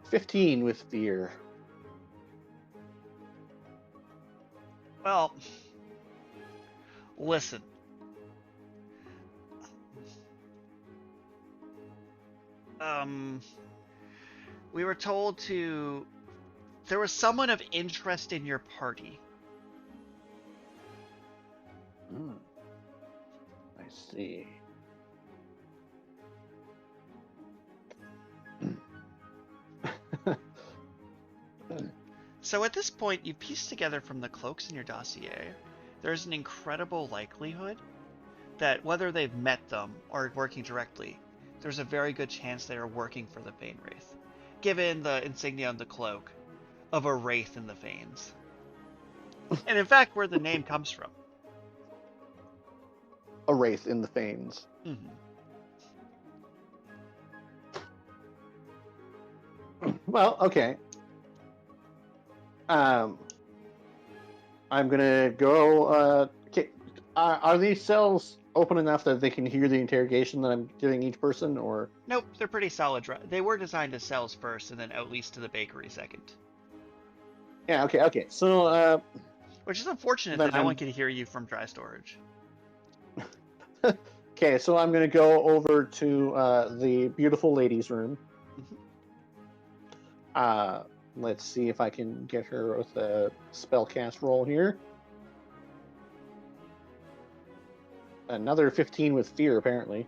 15 with fear. Well, listen. We were told to... There was someone of interest in your party. I see. So at this point, you piece together from the cloaks in your dossier, there's an incredible likelihood that whether they've met them or working directly, there's a very good chance they are working for the Fane Wraith, given the insignia on the cloak of a wraith in the Fanes. And in fact, where the name comes from. A wraith in the Fanes. Mm-hmm. Well, okay. I'm gonna go. Are these cells open enough that they can hear the interrogation that I'm giving each person, or? Nope, they're pretty solid. They were designed as cells first, and then out leased to the bakery second. Yeah. Okay. Okay. So. Which is unfortunate that no one can hear you from dry storage. Okay, so I'm gonna go over to the beautiful ladies' room. Mm-hmm. Let's see if I can get her with a spellcast roll here. Another 15 with fear, apparently.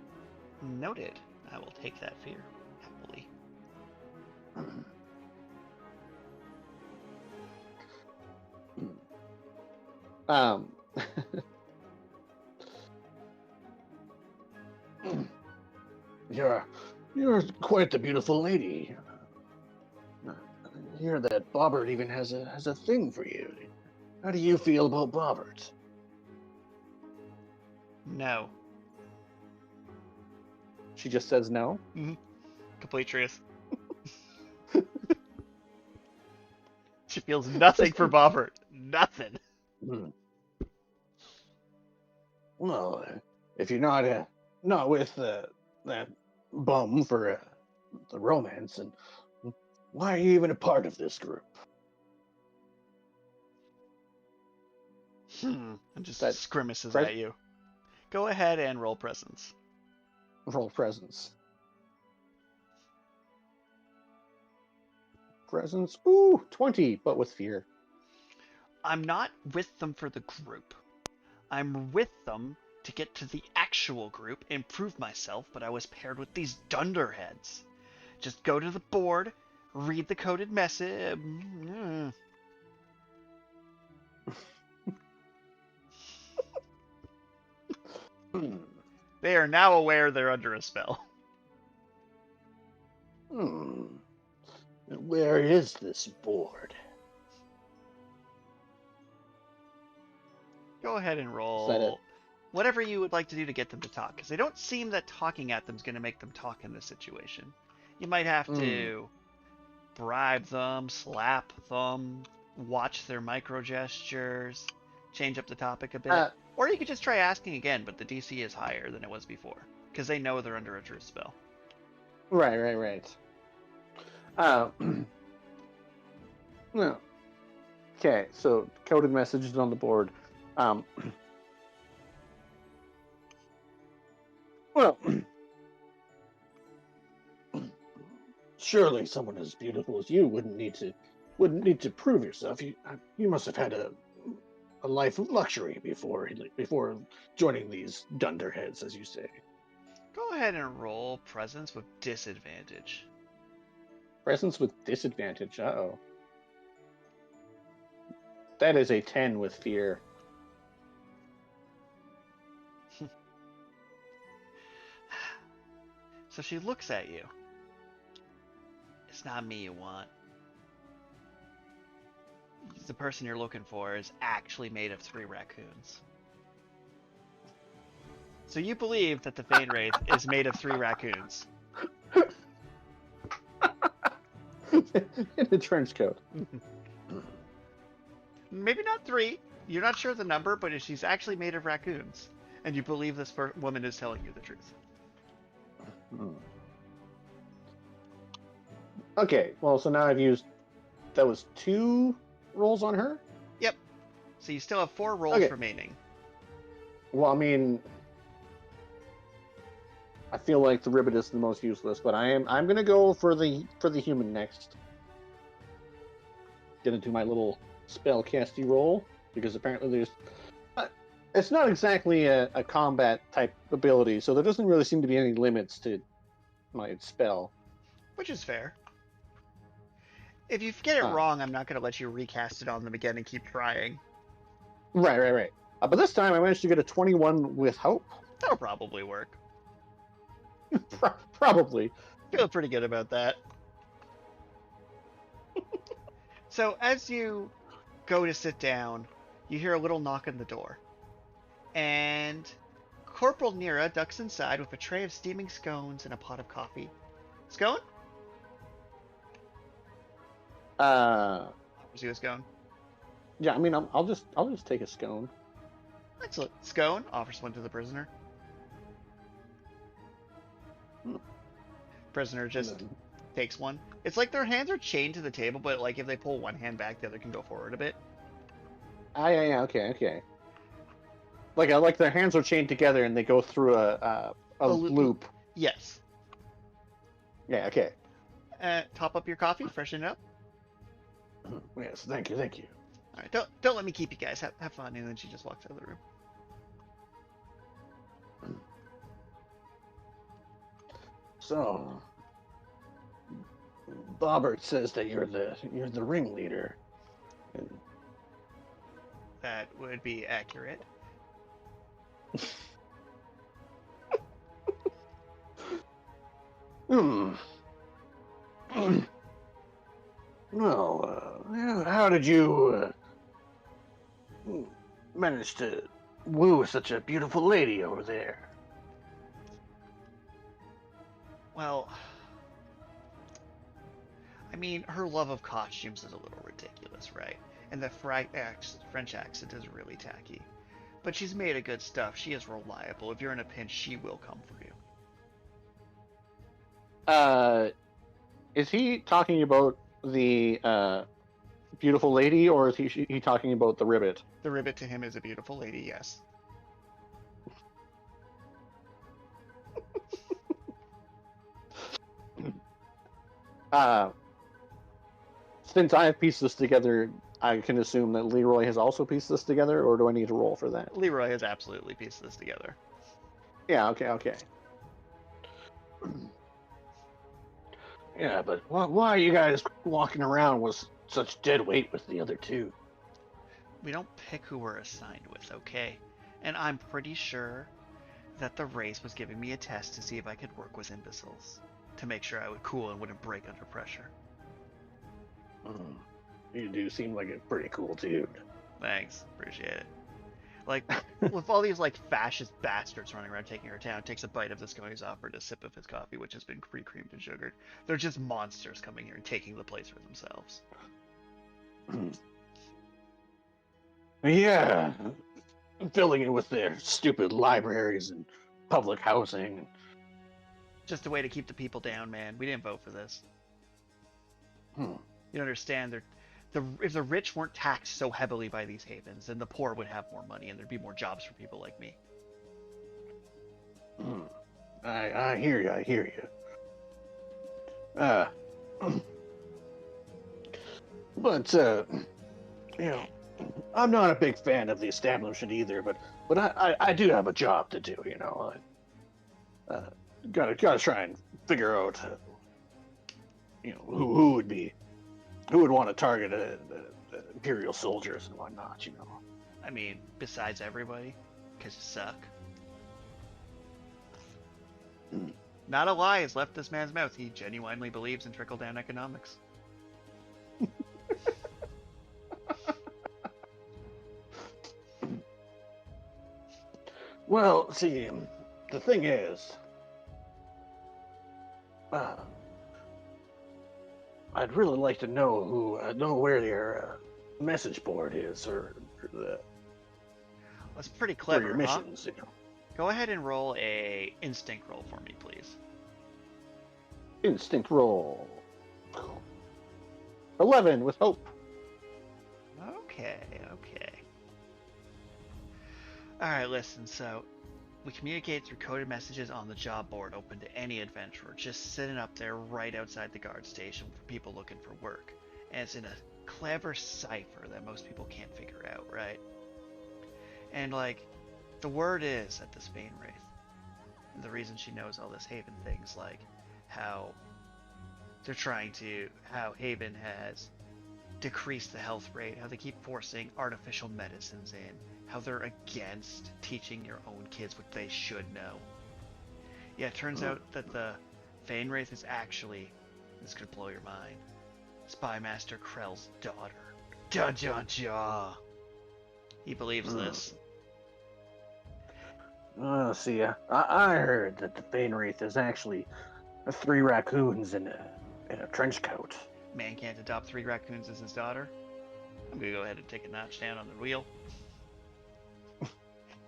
Noted. I will take that fear happily. You're quite the beautiful lady. I hear that Bobbert even has a thing for you. How do you feel about Bobbert? No. She just says no? Mm-hmm. Complete truth. She feels nothing for Bobbert. Nothing. Well, if you're not with that bum for the romance, and why are you even a part of this group? And just grimaces at you. Go ahead and roll presence. Roll presence. Presence. Ooh, 20, but with fear. I'm not with them for the group. I'm with them to get to the actual group and prove myself, but I was paired with these dunderheads. Just go to the board, read the coded message. They are now aware they're under a spell. Where is this board? Go ahead and roll whatever you would like to do to get them to talk, because they don't seem that talking at them is going to make them talk in this situation. You might have to bribe them, slap them, watch their micro gestures, change up the topic a bit. Or you could just try asking again, but the DC is higher than it was before, because they know they're under a truth spell. Right. No. Okay, so coded messages on the board. Well, surely someone as beautiful as you wouldn't need to prove yourself. You must have had a life of luxury before joining these dunderheads, as you say. Go ahead and roll presence with disadvantage. Presence with disadvantage. Uh-oh. That is a 10 with fear. So she looks at you. It's not me you want. The person you're looking for is actually made of 3 raccoons. So you believe that the Fane Wraith is made of 3 raccoons. In a trench coat. Maybe not 3. You're not sure the number, but she's actually made of raccoons. And you believe this woman is telling you the truth. Okay, well, so now I've used... That was 2 rolls on her? Yep. So you still have 4 rolls remaining. Well, I mean... I feel like the ribbit is the most useless, but I'm gonna go for the human next. Get into my little spell casty roll, because apparently there's... it's not exactly a combat type ability, so there doesn't really seem to be any limits to my spell. Which is fair. If you get it Uh, wrong, I'm not going to let you recast it on them again and keep trying. right. But this time I managed to get a 21 with hope. That'll probably work. Probably. Feel pretty good about that. So as you go to sit down, you hear a little knock on the door. And Corporal Nira ducks inside with a tray of steaming scones and a pot of coffee. Scone? Offers you a scone. Yeah, I mean, I'll just take a scone. Excellent. Scone offers one to the prisoner. Prisoner just takes one. It's like their hands are chained to the table, but like if they pull one hand back, the other can go forward a bit. Yeah, okay. Like their hands are chained together and they go through a loop. Yes. Yeah, okay. Top up your coffee, freshen it up. Yes, thank you. All right, don't let me keep you guys. Have fun. And then she just walks out of the room. So, Bobbert says that you're the ringleader. And... That would be accurate. Well, how did you manage to woo such a beautiful lady over there? Well, I mean, her love of costumes is a little ridiculous, right? And the French accent is really tacky. But she's made of good stuff. She is reliable. If you're in a pinch, she will come for you. Is he talking about the beautiful lady, or is he talking about the ribbit? The ribbit to him is a beautiful lady, yes. Since I have pieced this together, I can assume that Leroy has also pieced this together, or do I need to roll for that? Leroy has absolutely pieced this together. Yeah, okay. Yeah, but why are you guys walking around with such dead weight with the other two? We don't pick who we're assigned with, okay? And I'm pretty sure that the race was giving me a test to see if I could work with imbeciles, to make sure I would cool and wouldn't break under pressure. You do seem like a pretty cool dude. Thanks, appreciate it. Like, with all these like fascist bastards running around taking our town, takes a bite of the scone he's offered, a sip of his coffee, which has been pre-creamed and sugared. They're just monsters coming here and taking the place for themselves. Yeah, filling it with their stupid libraries and public housing. Just a way to keep the people down, man. We didn't vote for this. You understand? If the rich weren't taxed so heavily by these havens, then the poor would have more money and there'd be more jobs for people like me. I hear you. But you know, I'm not a big fan of the establishment either. But I do have a job to do. You know, gotta try and figure out, who would want to target the Imperial soldiers and whatnot. You know. I mean, besides everybody, because you suck. Not a lie has left this man's mouth. He genuinely believes in trickle-down economics. Well, see, the thing is, I'd really like to know where their message board is, or That's pretty clever, your missions. You know. Go ahead and roll a instinct roll for me, please. Instinct roll. 11 with hope. Okay. Alright, listen, so we communicate through coded messages on the job board open to any adventurer, just sitting up there right outside the guard station for people looking for work. And it's in a clever cipher that most people can't figure out, right? And like, the word is at the Spain Wraith. And the reason she knows all this Haven things, like how They're trying to, how Haven has decreased the health rate, how they keep forcing artificial medicines in, how they're against teaching your own kids what they should know. Yeah, it turns out that the Wraith is actually, this could blow your mind, Spymaster Krell's daughter. Ja ja ja. He believes this. See, I heard that the Wraith is actually 3 raccoons in a trench coat. Man can't adopt 3 raccoons as his daughter. I'm gonna go ahead and take a notch down on the wheel.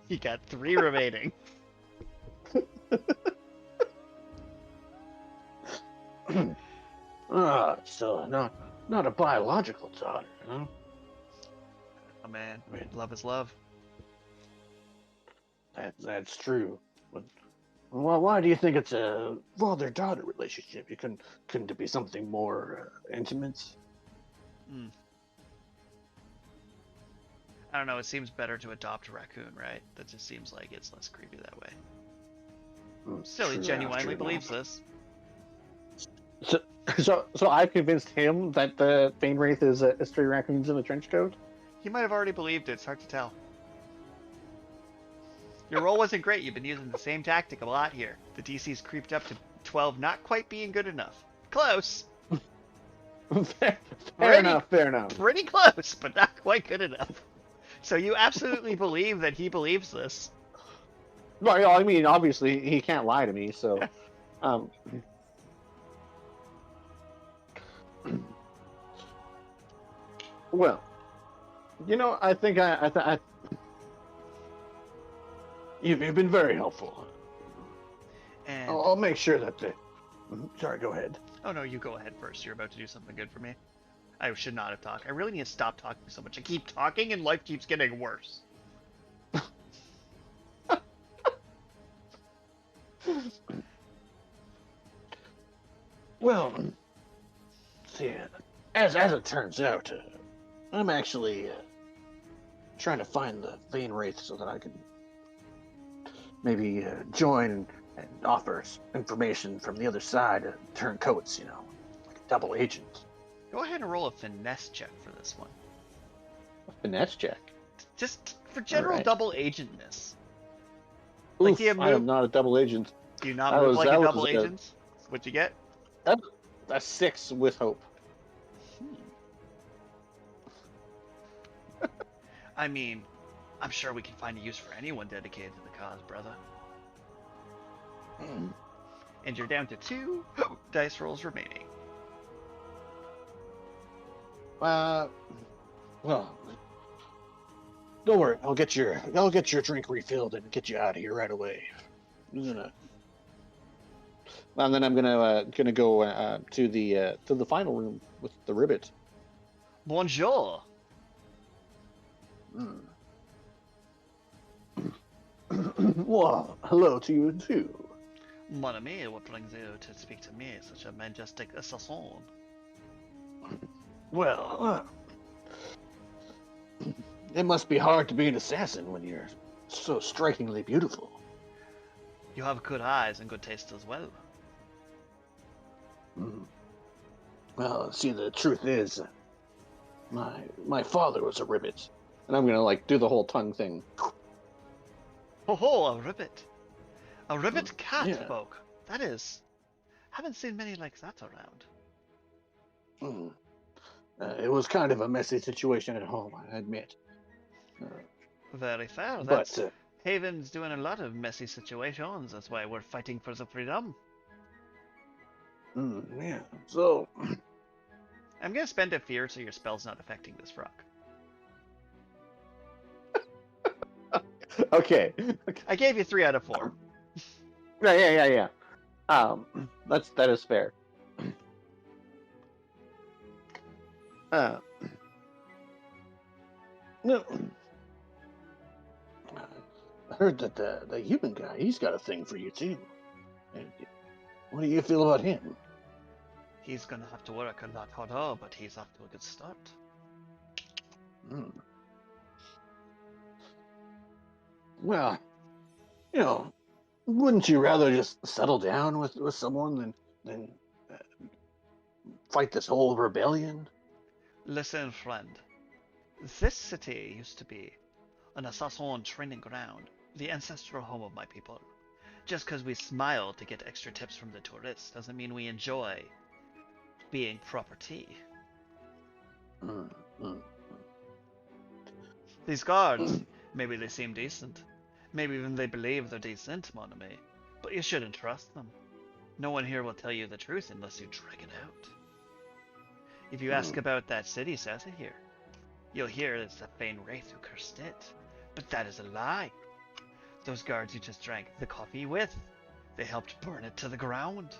He got 3 remaining. So not a biological daughter, huh? Oh man, love is love. That's true. But, well, why do you think it's a father-daughter relationship? Couldn't it be something more intimate? I don't know. It seems better to adopt a raccoon, right? That just seems like it's less creepy that way. Still, he genuinely believes this. So I've convinced him that the Wraith is 3 raccoons in a trench coat? He might have already believed it. It's hard to tell. Your roll wasn't great. You've been using the same tactic a lot here. The DC's creeped up to 12, not quite being good enough. Close. Fair enough. Pretty close, but not quite good enough. So you absolutely believe that he believes this. Well, I mean, obviously, he can't lie to me, so... Well, I think you've been very helpful. And I'll make sure that Sorry, go ahead. Oh no, you go ahead first. You're about to do something good for me. I should not have talked. I really need to stop talking so much. I keep talking and life keeps getting worse. Well, see, as it turns out, I'm actually trying to find the Wraith so that I can maybe join and offer information from the other side, turncoats, like a double agent. Go ahead and roll a finesse check for this one. A finesse check? Just for general double agentness. Oof, like, I am not a double agent. Do you not move like a double agent? What'd you get? That's 6 with hope. I mean, I'm sure we can find a use for anyone dedicated to the cause, brother. And you're down to 2 dice rolls remaining. Well, don't worry. I'll get your drink refilled and get you out of here right away. And then I'm gonna go to the final room with the ribbit. Bonjour. Well, hello to you too. Mon ami, what brings you to speak to me, such a majestic assassin? Well, it must be hard to be an assassin when you're so strikingly beautiful. You have good eyes and good taste as well. Well, see, the truth is, my father was a ribbit, and I'm gonna do the whole tongue thing. Oh, a ribbit! A ribbit cat folk. That is, haven't seen many like that around. It was kind of a messy situation at home, I admit. Very fair. That's Haven's doing a lot of messy situations. That's why we're fighting for the freedom. Yeah. So I'm gonna spend a fear so your spell's not affecting this frog. Okay. I gave you 3 out of 4. Yeah. That is fair. No. I heard that the human guy, he's got a thing for you too. What do you feel about him? He's gonna have to work a lot harder, but he's off to a good start. Well, wouldn't you rather just settle down with someone than fight this whole rebellion? Listen, friend. This city used to be an assassin training ground, the ancestral home of my people. Just because we smile to get extra tips from the tourists doesn't mean we enjoy being property. Mm, mm. These guards, maybe they seem decent. Maybe even they believe they're decent, mon ami. But you shouldn't trust them. No one here will tell you the truth unless you drag it out. If you ask about that city south of here, you'll hear it's the Fane Wraith who cursed it. But that is a lie. Those guards you just drank the coffee with, they helped burn it to the ground.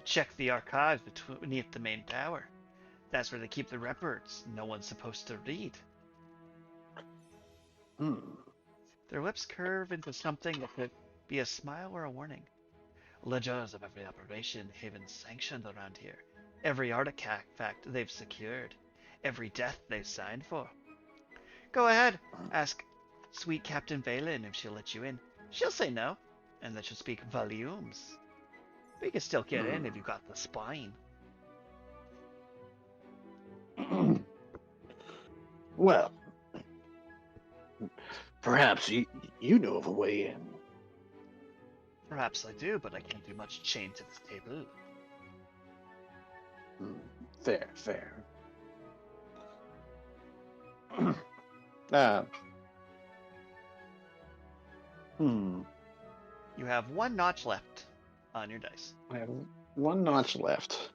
Check the archives beneath the main tower. That's where they keep the records no one's supposed to read. Their lips curve into something that could be a smile or a warning. Ledgers of every operation Haven sanctioned around here. Every artifact they've secured. Every death they've signed for. Go ahead, ask sweet Captain Valen if she'll let you in. She'll say no, and that she'll speak volumes. But you can still get in if you got the spine. Well, perhaps you know of a way in. Perhaps I do, but I can't do much chained to this table. Fair. You have one notch left on your dice. I have one notch left.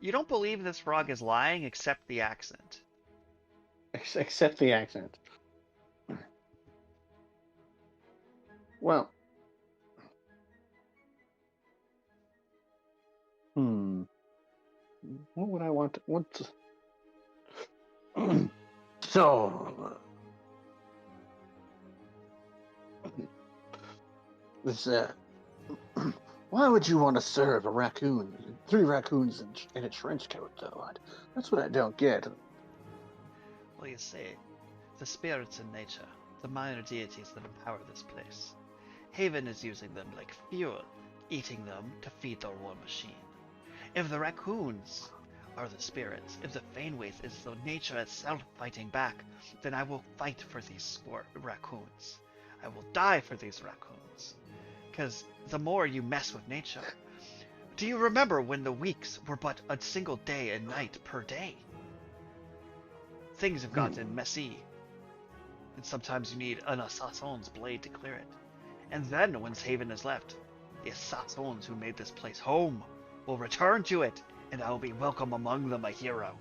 You don't believe this frog is lying except the accent. Except the accent. Well. What would I want to... So... This, why would you want to serve a raccoon? 3 raccoons in a trench coat, though. That's what I don't get. Well, you see, the spirits in nature, the minor deities that empower this place. Haven is using them like fuel, eating them to feed their war machine. If the raccoons are the spirits, if the Fane Wraith is the nature itself fighting back, then I will fight for these raccoons. I will die for these raccoons. Because the more you mess with nature... Do you remember when the weeks were but a single day and night per day? Things have gotten messy. And sometimes you need an assassin's blade to clear it. And then, once Haven is left, the assassins who made this place home will return to it, and I will be welcome among them, a hero.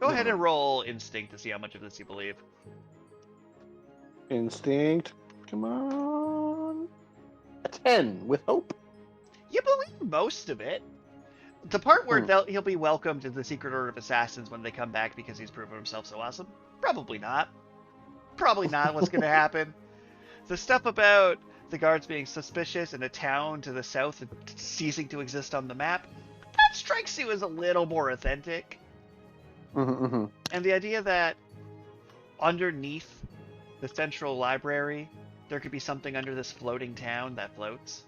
Go ahead and roll instinct to see how much of this you believe. Instinct. Come on. A 10 with hope. You believe most of it. The part where he'll be welcomed to the Secret Order of Assassins when they come back because he's proven himself so awesome. Probably not. Probably not what's going to happen. The stuff about the guards being suspicious and a town to the south ceasing to exist on the map, that strikes you as a little more authentic. And the idea that underneath the central library, there could be something under this floating town that floats.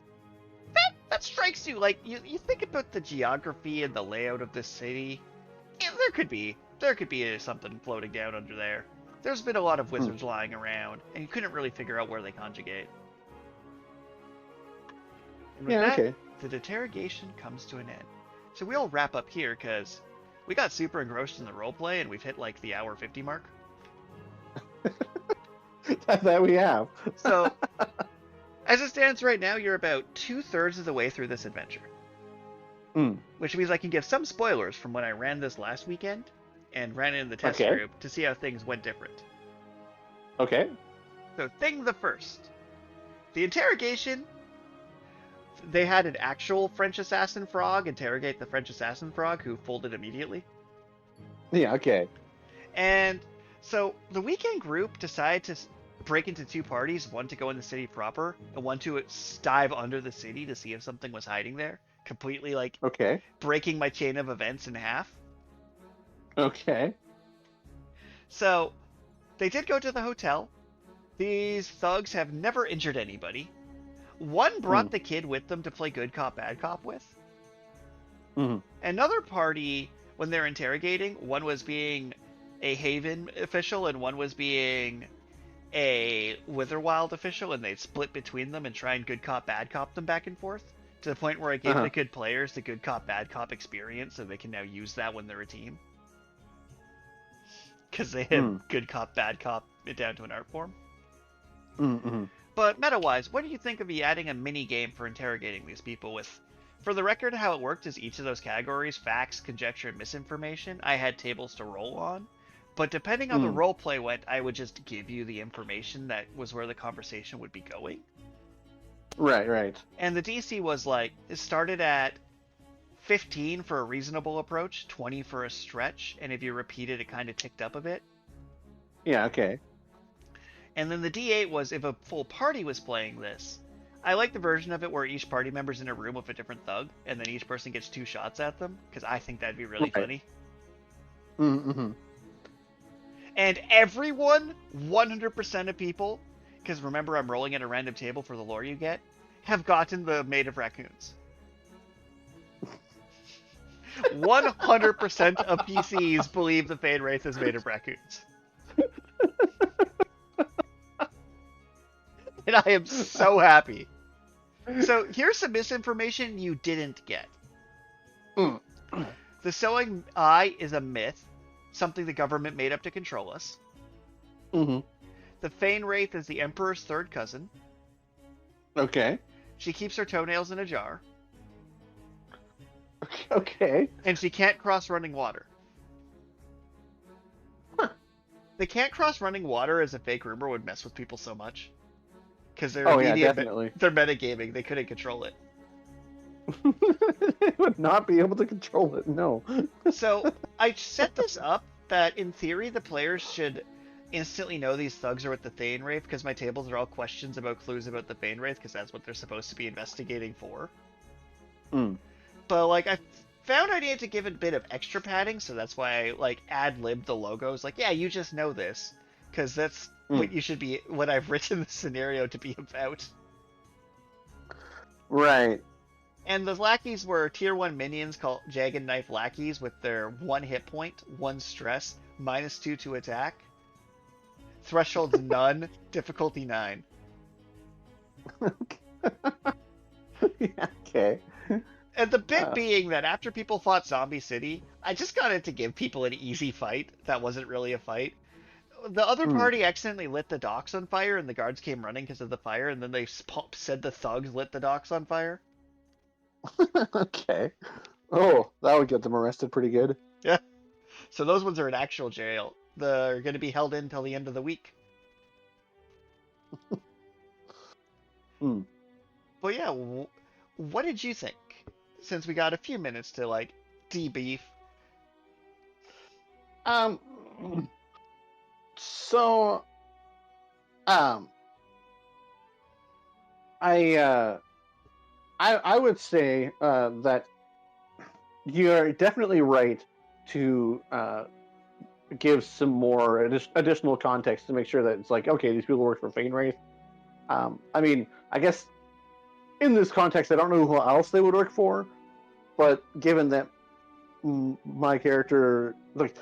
That strikes you like you think about the geography and the layout of this city. Yeah, there could be something floating down under there. There's been a lot of wizards lying around, and you couldn't really figure out where they conjugate. And with that, the interrogation comes to an end. So we'll wrap up here because we got super engrossed in the roleplay, and we've hit like the hour 50 mark. That we have. So, as it stands right now, you're about 2/3 of the way through this adventure. Which means I can give some spoilers from when I ran this last weekend and ran it in the test group to see how things went different. Okay. So, thing the first. The interrogation, they had an actual French assassin frog interrogate the French assassin frog who folded immediately. Yeah, okay. And so the weekend group decided to break into 2 parties, one to go in the city proper, and one to dive under the city to see if something was hiding there. Completely, breaking my chain of events in half. Okay. So, they did go to the hotel. These thugs have never injured anybody. One brought the kid with them to play good cop, bad cop with. Mm-hmm. Another party, when they're interrogating, one was being a Haven official and one was being a Witherwild official, and they'd split between them and try and good cop, bad cop them back and forth, to the point where I gave the good players the good cop, bad cop experience, so they can now use that when they're a team. Because they have good cop, bad cop it down to an art form. Mm-hmm. But meta-wise, what do you think of me adding a mini-game for interrogating these people with... For the record, how it worked is each of those categories, facts, conjecture, and misinformation, I had tables to roll on. But depending on the roleplay went, I would just give you the information that was where the conversation would be going. Right. And the DC was like, it started at 15 for a reasonable approach, 20 for a stretch, and if you repeat it, it kind of ticked up a bit. Yeah, okay. And then the D8 was if a full party was playing this. I like the version of it where each party member's in a room with a different thug, and then each person gets 2 shots at them, because I think that'd be really funny. Mm-hmm. And everyone, 100% of people, because remember I'm rolling at a random table for the lore you get, have gotten the Maid of Raccoons. 100% of PCs believe the Fade Wraith is made of raccoons. And I am so happy. So here's some misinformation you didn't get. The sewing eye is a myth, something the government made up to control us. Mm-hmm. The Fane Wraith is the Emperor's third cousin. Okay. She keeps her toenails in a jar. Okay. And she can't cross running water. Huh. They can't cross running water as a fake rumor would mess with people so much. Because they're definitely. They're metagaming. They couldn't control it. They would not be able to control it, no. So I set this up that in theory the players should instantly know these thugs are with the Thane Wraith, because my tables are all questions about clues about the Thane Wraith, because that's what they're supposed to be investigating for. But like I found I needed to give it a bit of extra padding, so that's why I like ad-libbed the logos. Like, yeah, you just know this, because that's what you should be, what I've written the scenario to be about. Right. And the lackeys were tier 1 minions called Jagged Knife Lackeys with their 1 hit point, 1 stress, -2 to attack. Thresholds none, difficulty 9. Yeah, okay. And the bit being that after people fought Zombie City, I just got it to give people an easy fight that wasn't really a fight. The other party accidentally lit the docks on fire, and the guards came running because of the fire, and then they said the thugs lit the docks on fire. Okay. Oh, that would get them arrested pretty good. Yeah. So those ones are in actual jail. They're going to be held in until the end of the week. But yeah, what did you think? Since we got a few minutes to like debrief. So, I would say that you're definitely right to give some more additional context to make sure that it's like, okay, these people work for Fane Wraith. I mean, I guess in this context, I don't know who else they would work for, but given that my character, like,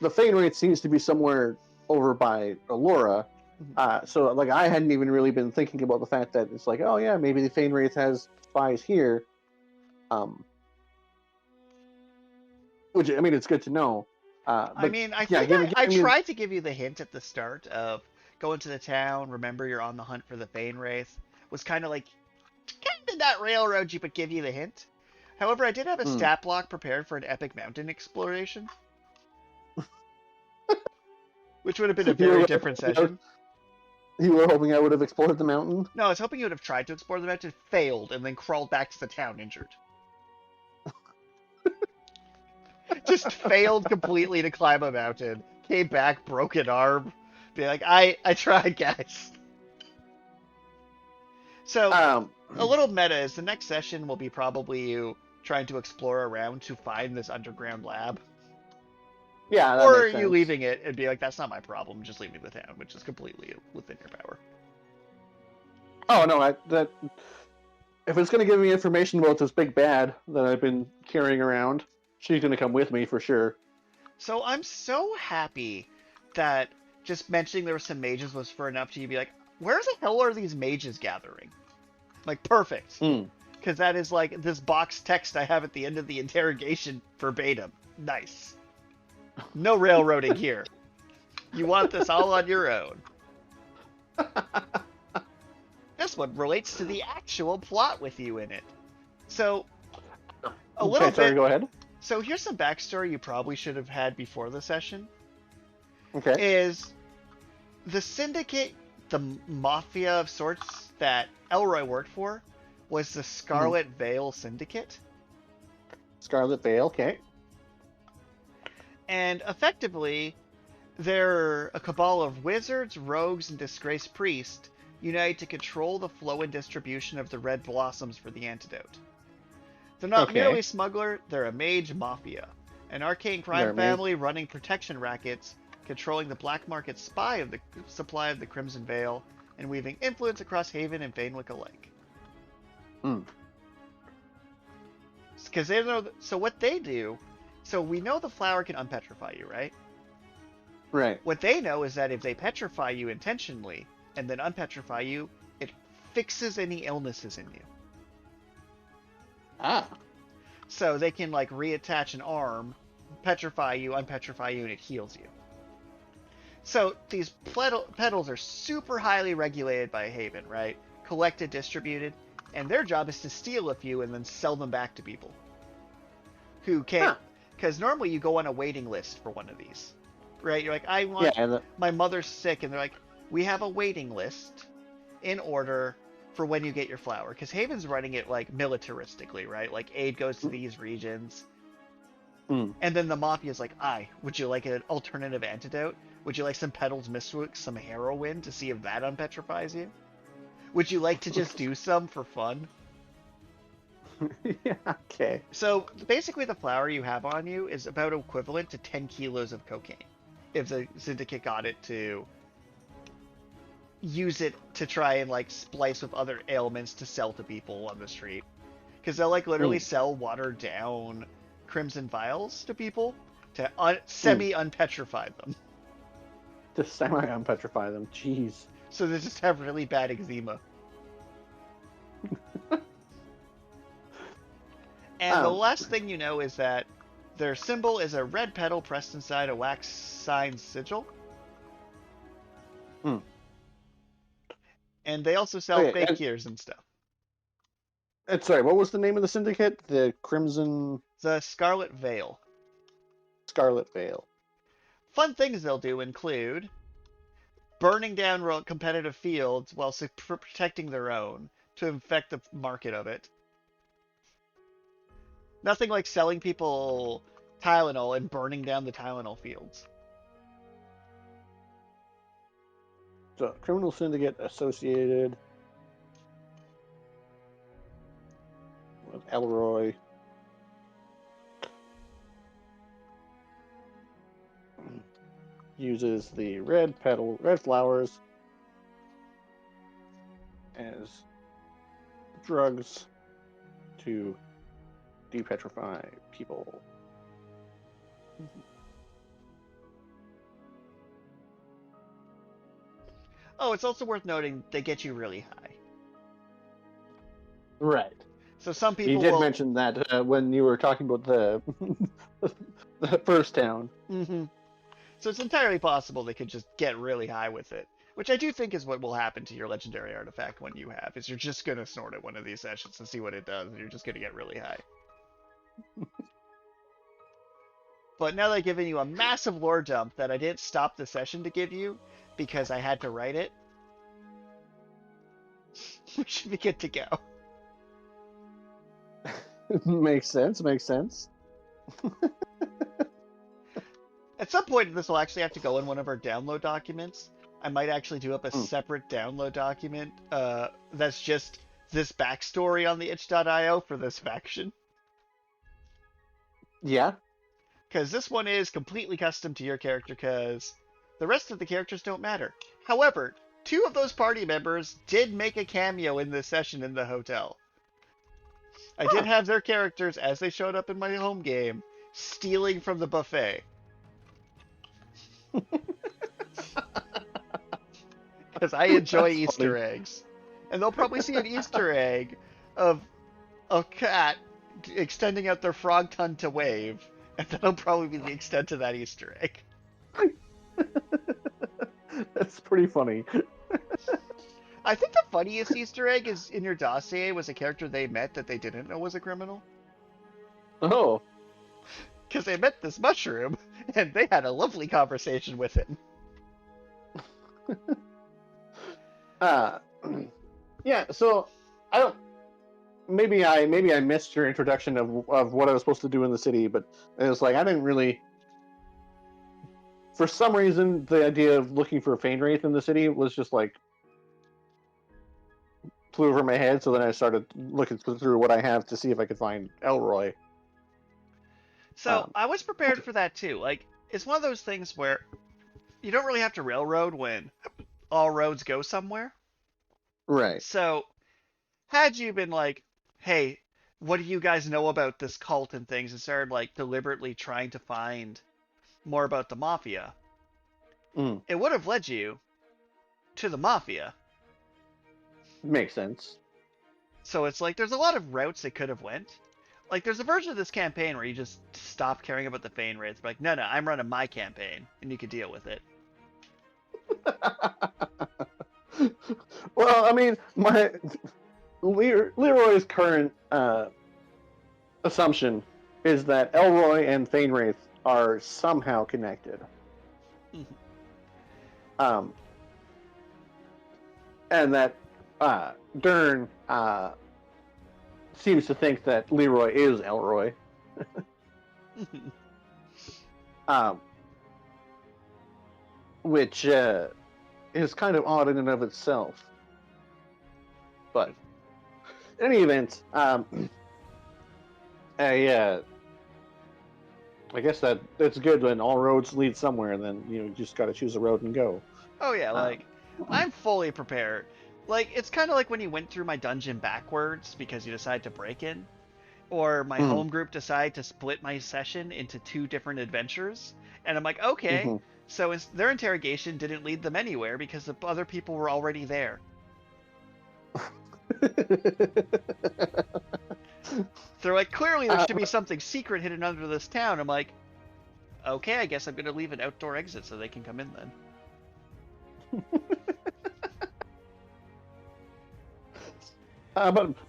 the Fane Wraith seems to be somewhere over by Allura, so like I hadn't even really been thinking about the fact that it's like, oh yeah, maybe the Fane Wraith has spies here, which I mean, it's good to know. But, I mean, I tried to give you the hint at the start of go into the town, remember you're on the hunt for the Fane Wraith, was kind of like, kind of not railroad you, but give you the hint. However, I did have a stat block prepared for an epic mountain exploration. Which would have been a very different session. You were hoping I would have explored the mountain? No, I was hoping you would have tried to explore the mountain, failed, and then crawled back to the town injured. Just failed completely to climb a mountain. Came back, broken arm. Be like, I tried, guys. So, a little meta is the next session will be probably you trying to explore around to find this underground lab. Yeah, or are you leaving it and be like, that's not my problem, just leave me the town, which is completely within your power. Oh no, that if it's going to give me information about this big bad that I've been carrying around, she's going to come with me for sure. So I'm so happy that just mentioning there were some mages was for enough to you be like, where the hell are these mages gathering? Like, perfect. Mm. Because that is like this box text I have at the end of the interrogation verbatim. Nice. No railroading here. You want this all on your own. This one relates to the actual plot with you in it. So, a little Sorry, bit. go ahead. So here's some backstory you probably should have had before the session. Okay. Is the syndicate, the mafia of sorts that Leroy worked for, was the Scarlet Veil Syndicate. Scarlet Veil, okay. And effectively, they're a cabal of wizards, rogues, and disgraced priests united to control the flow and distribution of the red blossoms for the antidote. They're not merely a smuggler, they're a mage mafia, an arcane crime family running protection rackets, controlling the black market supply of the Crimson Veil, and weaving influence across Haven and Vanewick alike. Because they know. So what they do, so we know the flower can unpetrify you, right? Right. What they know is that if they petrify you intentionally and then unpetrify you, it fixes any illnesses in you. Ah. So they can like reattach an arm, petrify you, unpetrify you, and it heals you. So these petals are super highly regulated by Haven, right? Collected, distributed, and their job is to steal a few and then sell them back to people who can't. Because normally you go on a waiting list for one of these, right? You're like, I want my mother's sick, and they're like, we have a waiting list in order for when you get your flower. Because Haven's running it like militaristically, right? Like aid goes to these regions. And then the mafia's like, would you like an alternative antidote? Would you like some petals mistwick, some heroin to see if that unpetrifies you? Would you like to just do some for fun? Yeah, okay. So basically the flower you have on you is about equivalent to 10 kilos of cocaine. If the syndicate got it to use it to try and like splice with other ailments to sell to people on the street. Because they'll like literally sell watered down crimson vials to people to semi-unpetrify them. To semi-unpetrify them, jeez. So they just have really bad eczema. And the last thing you know is that their symbol is a red petal pressed inside a wax sign sigil. And they also sell fake cures and stuff. Sorry, what was the name of the syndicate? The Crimson... The Scarlet Veil. Scarlet Veil. Fun things they'll do include burning down competitive fields while protecting their own to infect the market of it. Nothing like selling people Tylenol and burning down the Tylenol fields. So, criminal syndicate associated with Leroy. Uses the red flowers as drugs to depetrify people. Oh, it's also worth noting they get you really high. Right. So some people You did mention that when you were talking about the the first town. So it's entirely possible they could just get really high with it, which I do think is what will happen to your legendary artifact when you have, is you're just going to snort it one of these sessions and see what it does, and you're just going to get really high. But now that I've given you a massive lore dump that I didn't stop the session to give you because I had to write it, we should be good to go. Makes sense. At some point, this will actually have to go in one of our download documents. I might actually do up a separate download document that's just this backstory on the itch.io for this faction. Yeah. Because this one is completely custom to your character, because the rest of the characters don't matter. However, 2 of those party members did make a cameo in this session in the hotel. I did have their characters, as they showed up in my home game, stealing from the buffet. Because I enjoy That's Easter funny. eggs. And they'll probably see an Easter egg of a cat extending out their frog tongue to wave, and that'll probably be the extent of that Easter egg. That's pretty funny. I think the funniest Easter egg is in your dossier was a character they met that they didn't know was a criminal. Oh. Because they met this mushroom, and they had a lovely conversation with him. Yeah, so I don't. Maybe I missed your introduction of what I was supposed to do in the city, but it was like I didn't really. For some reason, the idea of looking for a Fane Wraith in the city was just like flew over my head. So then I started looking through what I have to see if I could find Elroy. So I was prepared for that too. Like, it's one of those things where you don't really have to railroad when all roads go somewhere. Right. So, had you been like, hey, what do you guys know about this cult and things, and started like deliberately trying to find more about the Mafia, it would have led you to the Mafia. Makes sense. So it's like there's a lot of routes they could have went. Like there's a version of this campaign where you just stop caring about the Fane Wraiths. Like, no, I'm running my campaign, and you can deal with it. Well, I mean, my Leroy's current assumption is that Elroy and Fane Wraith are somehow connected. And that Dern seems to think that Leroy is Elroy. Which is kind of odd in and of itself. But in any event, I guess that's good when all roads lead somewhere, and then you just got to choose a road and go. Oh yeah, like I'm fully prepared. Like it's kind of like when you went through my dungeon backwards because you decided to break in, or my home group decided to split my session into 2 different adventures, and I'm like, okay, so their interrogation didn't lead them anywhere because the other people were already there. They're like, clearly there should be something secret hidden under this town. I'm like, okay, I guess I'm going to leave an outdoor exit so they can come in then.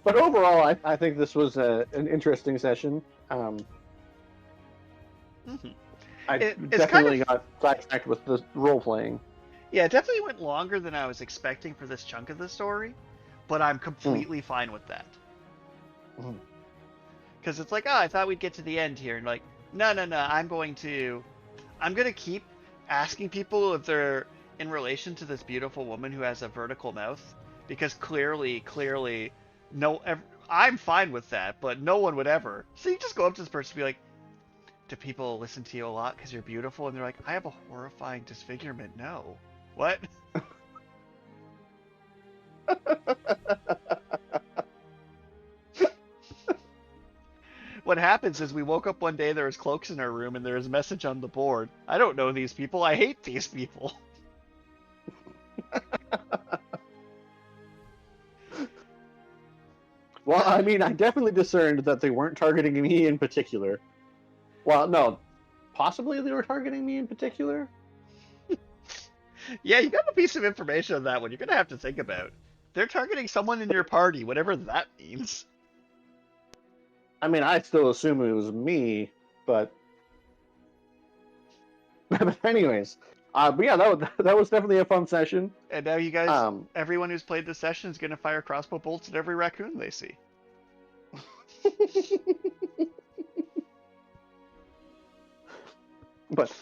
But overall, I think this was an interesting session. I definitely got sidetracked with the role playing. Yeah, it definitely went longer than I was expecting for this chunk of the story, but I'm completely fine with that. Because it's like, oh, I thought we'd get to the end here, and like, no, I'm going to keep asking people if they're in relation to this beautiful woman who has a vertical mouth, because clearly, I'm fine with that, but no one would ever. So you just go up to this person and be like, do people listen to you a lot because you're beautiful? And they're like, I have a horrifying disfigurement. No. What? What happens is we woke up one day, there was cloaks in our room, and there was a message on the board. I don't know these people. I hate these people. Well, I mean, I definitely discerned that they weren't targeting me in particular. Well, no, possibly they were targeting me in particular. Yeah, you got a piece of information on that one. You're going to have to think about. They're targeting someone in your party, whatever that means. I mean, I still assume it was me, but anyways, but yeah, that was definitely a fun session. And now you guys, everyone who's played this session is going to fire crossbow bolts at every raccoon they see. But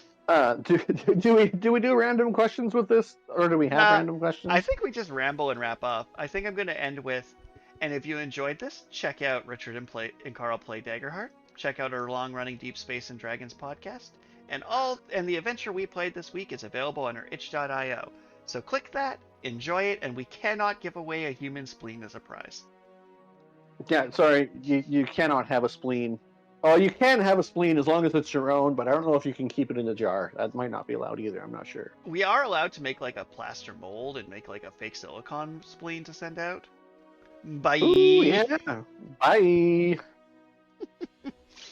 do we do random questions with this, or do we have random questions? I think we just ramble and wrap up. I think I'm going to end with, and if you enjoyed this, check out Richard and Karl Play Daggerheart. Check out our long-running Deep Space and Dragons podcast, and the adventure we played this week is available on our itch.io. So click that enjoy it, and we cannot give away a human spleen as a prize. Yeah, sorry, you cannot have a spleen. Oh, you can have a spleen as long as it's your own, but I don't know if you can keep it in a jar. That might not be allowed either. I'm not sure. We are allowed to make like a plaster mold and make like a fake silicone spleen to send out. Ooh, Bye. yeah. Bye.